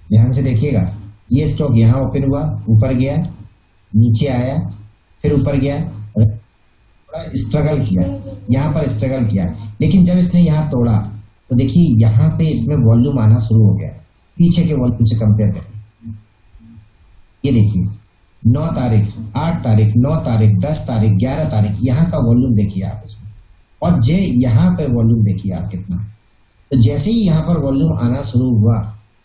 S1: ध्यान से देखिएगा। ये स्टॉक यहां ओपन हुआ, ऊपर गया, नीचे आया, फिर ऊपर गया, थोड़ा स्ट्रगल किया, यहां पर स्ट्रगल किया। लेकिन जब इसने यहां तोड़ा तो देखिए यहां पे इसमें वॉल्यूम आना शुरू हो गया, पीछे के वॉल्यूम से कंपेयर करें। ये देखिए 9 तारीख, 8 तारीख, 9 तारीख, 10 तारीख, 11 तारीख, यहाँ का वॉल्यूम देखिए आप इसमें। और जे यहाँ पे वॉल्यूम देखिए आप कितना। तो जैसे ही यहाँ पर वॉल्यूम आना शुरू हुआ,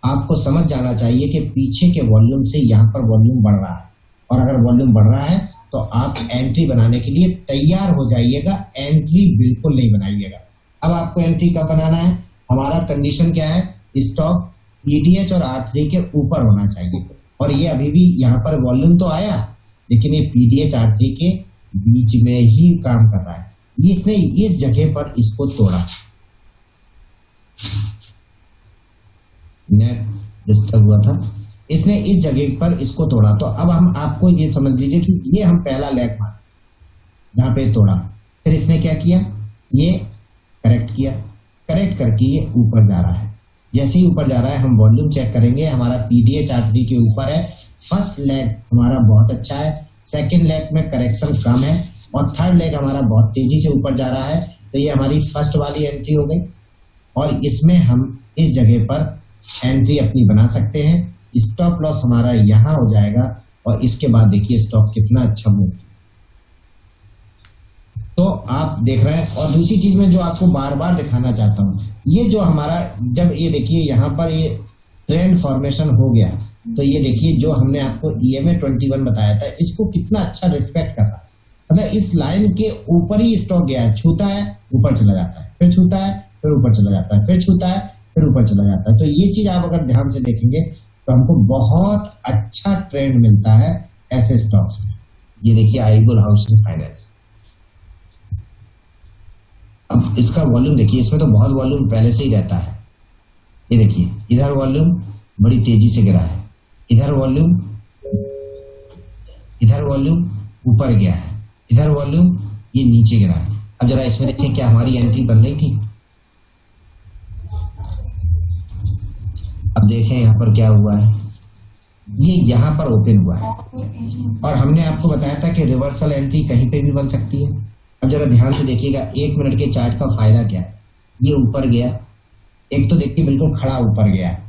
S1: आपको समझ जाना चाहिए कि पीछे के वॉल्यूम से यहाँ पर वॉल्यूम बढ़ रहा है। और अगर वॉल्यूम बढ़ रहा है तो आप एंट्री बनाने के लिए तैयार हो जाइएगा, एंट्री बिल्कुल नहीं बनाइएगा। अब आपको एंट्री कब बनाना है? हमारा कंडीशन क्या है? स्टॉक पीडीएच और R3 के ऊपर होना चाहिए। और ये अभी भी यहाँ पर वॉल्यूम तो आया, लेकिन ये पीडीएच R3 के बीच में ही काम कर रहा है। इसने इस जगह पर इसको तोड़ा, नेट डिस्टर्ब हुआ था, इसने इस जगह पर इसको तोड़ा। तो अब हम आपको ये समझ लीजिए कि ये हम पहला लेग मार जहां पे तोड़ा, फिर इसने क्या किया, ये करेक्ट किया, करेक्ट करके ये ऊपर जा रहा है। जैसे ही ऊपर जा रहा है हम वॉल्यूम चेक करेंगे, हमारा पीडीएच R3 के ऊपर है। फर्स्ट लेग हमारा बहुत अच्छा है, सेकंड लेग में करेक्शन कम है, और थर्ड लेग हमारा बहुत तेजी से ऊपर जा रहा है। तो ये हमारी फर्स्ट वाली एंट्री हो गई। और इसमें हम इस जगह पर एंट्री अपनी बना सकते हैं। स्टॉप लॉस हमारा यहाँ हो जाएगा और इसके बाद देखिए स्टॉक कितना अच्छा मूव। तो आप देख रहे हैं। और दूसरी चीज में जो आपको बार बार दिखाना चाहता हूं, ये जो हमारा जब ये देखिए यहाँ पर ये ट्रेंड फॉर्मेशन हो गया, तो ये देखिए जो हमने आपको EMA 21 बताया था, इसको कितना अच्छा रिस्पेक्ट कर रहा है। मतलब इस लाइन के ऊपर ही स्टॉक गया है, छूता है ऊपर चला जाता है, फिर छूता है फिर ऊपर चला जाता है, फिर छूता है फिर ऊपर चला जाता है। तो ये चीज आप अगर ध्यान से देखेंगे तो हमको बहुत अच्छा ट्रेंड मिलता है ऐसे स्टॉक्स में। ये देखिए आईबुल हाउसिंग फाइनेंस, अब इसका वॉल्यूम देखिए, इसमें तो बहुत वॉल्यूम पहले से ही रहता है। ये देखिए इधर वॉल्यूम बड़ी तेजी से गिरा है, इधर वॉल्यूम ऊपर गया है, इधर वॉल्यूम ये नीचे गिरा है। अब जरा इसमें देखें क्या हमारी एंट्री बन रही थी। अब देखें यहाँ पर क्या हुआ है, ये यहाँ पर ओपन हुआ है और हमने आपको बताया था कि रिवर्सल एंट्री कहीं पे भी बन सकती है। अब जरा ध्यान से देखिएगा 1 मिनट के चार्ट का फायदा क्या है। ये ऊपर गया, एक तो देखिए बिल्कुल खड़ा ऊपर गया है।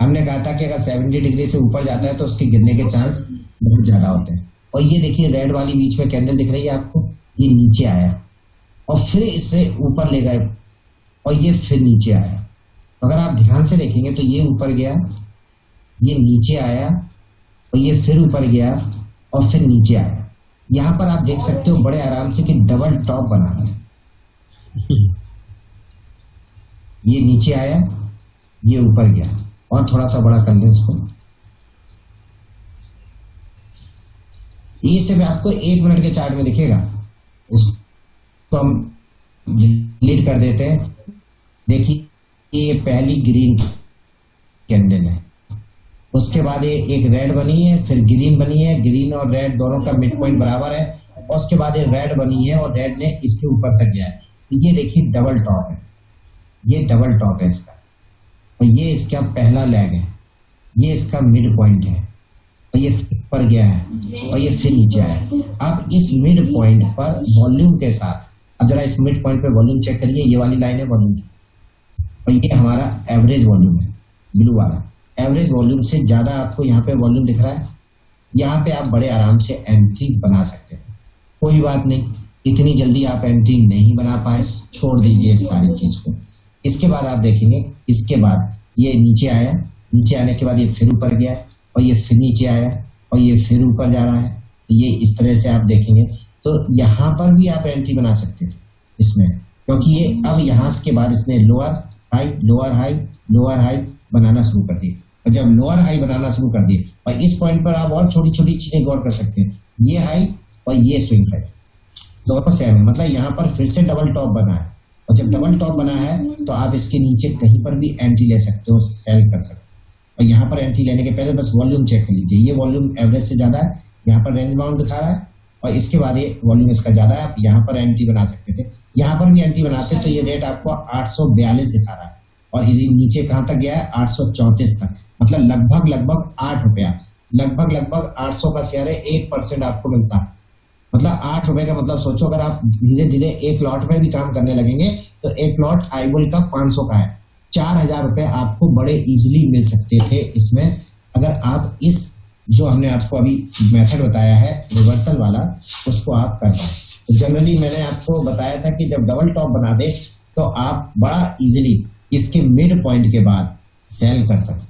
S1: हमने कहा था कि अगर 70 डिग्री से ऊपर जाता है तो उसके गिरने के चांस बहुत ज्यादा होते हैं। और ये देखिए रेड वाली बीच में कैंडल दिख रही है आपको, ये नीचे आया और फिर इससे ऊपर ले गए और ये फिर नीचे आया। अगर आप ध्यान से देखेंगे तो ये ऊपर गया, ये नीचे आया और ये फिर ऊपर गया और फिर नीचे आया। यहाँ पर आप देख सकते हो बड़े आराम से कि डबल टॉप बना रहा है। ये नीचे आया, ये ऊपर गया, और थोड़ा सा बड़ा कर लें इसको। ये सिर्फ आपको 1 मिनट के चार्ट में दिखेगा, इसको हम डिलीट कर देते हैं। देखिए ये पहली ग्रीन कैंडल है, उसके बाद ये एक रेड बनी है, फिर ग्रीन बनी है, ग्रीन और रेड दोनों का मिड पॉइंट बराबर है, और उसके बाद ये रेड बनी है और रेड ने इसके ऊपर तक गया है। तो ये देखिए डबल टॉप है, ये डबल टॉप है इसका, और ये इसका पहला लेग है, ये इसका मिड पॉइंट है, और ये ऊपर गया है और ये फिर नीचे आया है। अब इस मिड पॉइंट पर वॉल्यूम के साथ, अब जरा इस मिड पॉइंट पे वॉल्यूम चेक करिए, ये वाली लाइन है वॉल्यूम की, और ये हमारा एवरेज वॉल्यूम है, ब्लू वाला। एवरेज वॉल्यूम से ज्यादा आपको यहाँ पे वॉल्यूम दिख रहा है, यहाँ पे आप बड़े आराम से एंट्री बना सकते हैं। कोई बात नहीं, इतनी जल्दी आप एंट्री नहीं बना पाए, छोड़ दीजिए इस सारी चीज को। इसके बाद आप देखेंगे, इसके बाद ये नीचे आया, नीचे आने के बाद ये फिर ऊपर गया और ये फिर नीचे आया और ये फिर ऊपर जा रहा है। ये इस तरह से आप देखेंगे तो यहाँ पर भी आप एंट्री बना सकते थे इसमें, क्योंकि ये अब यहाँ के बाद इसने lower high lower high lower high बनाना शुरू कर दिए, और जब लोअर हाई बनाना शुरू कर दिए, और इस पॉइंट पर आप और छोटी छोटी चीजें गौर कर सकते हैं, ये हाई और ये स्विंग हाई दोनों सेम है, मतलब यहाँ पर फिर से डबल टॉप बना है, और जब डबल टॉप बना है तो आप इसके नीचे कहीं पर भी एंट्री ले सकते हो, सेल कर सकते हो। और यहाँ पर एंट्री लेने के पहले बस वॉल्यूम चेक कर लीजिए, ये वॉल्यूम एवरेज से ज्यादा है, यहाँ पर रेंज बाउंड दिखा रहा है, और इसके बाद ये वॉल्यूम इसका ज्यादा है, आप यहाँ पर एंट्री बना सकते थे। यहाँ पर भी एंट्री बनाते तो ये रेट आपको 842 दिखा रहा है, और ये नीचे कहाँ तक गया है 834 तक, मतलब लगभग 8 रुपया, लगभग 800 का शेयर है, 1% आपको मिलता है। मतलब 8 रुपए का मतलब सोचो, अगर आप धीरे धीरे एक लॉट में भी काम करने लगेंगे तो एक लॉट आईबुल का 500 का है, 4000 रुपए आपको बड़े इजीली मिल सकते थे इसमें, अगर आप इस जो हमने आपको अभी मेथड बताया है रिवर्सल वाला, उसको आप कर पाए। तो जनरली मैंने आपको बताया था कि जब डबल टॉप बना दे तो आप बड़ा इजीली इसके मिड पॉइंट के बाद सेल कर सकते हैं,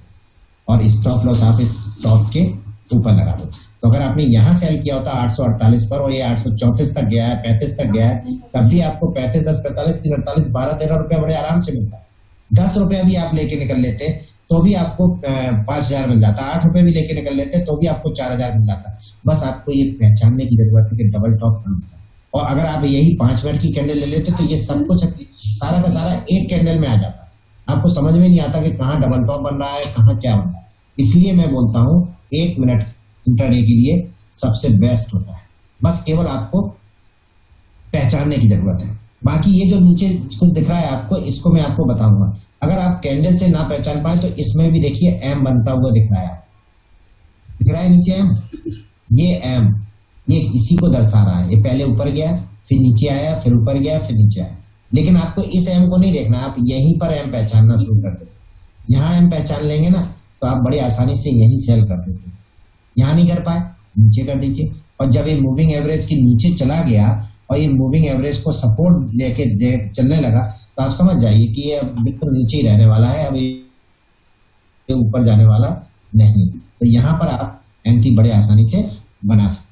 S1: और स्टॉप लॉस आप इस टॉप के ऊपर लगा दो। तो अगर आपने यहाँ सेल किया होता 848 पर और ये 834 तक गया है, 35 तक गया है, तब भी आपको 35, 10, 45, 3, 48, 12, 13 रुपया बड़े आराम से मिलता है। 10 रुपया भी आप लेके निकल लेते तो भी आपको 5000 मिल जाता, 8 रुपए भी लेके निकल लेते तो भी आपको 4000 मिल जाता। बस आपको ये पहचानने की जरूरत है कि डबल टॉप कहाँ होता है, और अगर आप यही 5 मिनट की कैंडल ले लेते तो ये सब कुछ सारा का सारा एक कैंडल में आ जाता, आपको समझ में नहीं आता कि कहाँ डबल टॉप बन रहा है, कहाँ क्या बन रहा है। इसलिए मैं बोलता हूँ 1 मिनट इंटरडे के लिए सबसे बेस्ट होता है, बस केवल आपको पहचानने की जरूरत है। बाकी ये जो नीचे कुछ दिख रहा है आपको, इसको मैं आपको बताऊंगा। अगर आप कैंडल से ना पहचान पाए तो इसमें भी देखिए एम बनता हुआ दिख रहा है, दिख रहा है नीचे एम, ये एम, ये इसी को दर्शा रहा है। ये पहले ऊपर गया, फिर नीचे आया, फिर ऊपर गया, फिर नीचे आया, लेकिन आपको इस एम को नहीं देखना, आप यहीं पर एम पहचानना शुरू कर दो। यहाँ हम पहचान लेंगे ना, तो आप बड़ी आसानी से यही सेल कर देते हैं। यहाँ नहीं कर पाए, नीचे कर दीजिए। और जब ये मूविंग एवरेज के नीचे चला गया और ये मूविंग एवरेज को सपोर्ट लेके चलने लगा, तो आप समझ जाइए कि ये अब बिल्कुल नीचे ही रहने वाला है, अब ये ऊपर जाने वाला नहीं। तो यहाँ पर आप एंट्री बड़े आसानी से बना सकते हैं।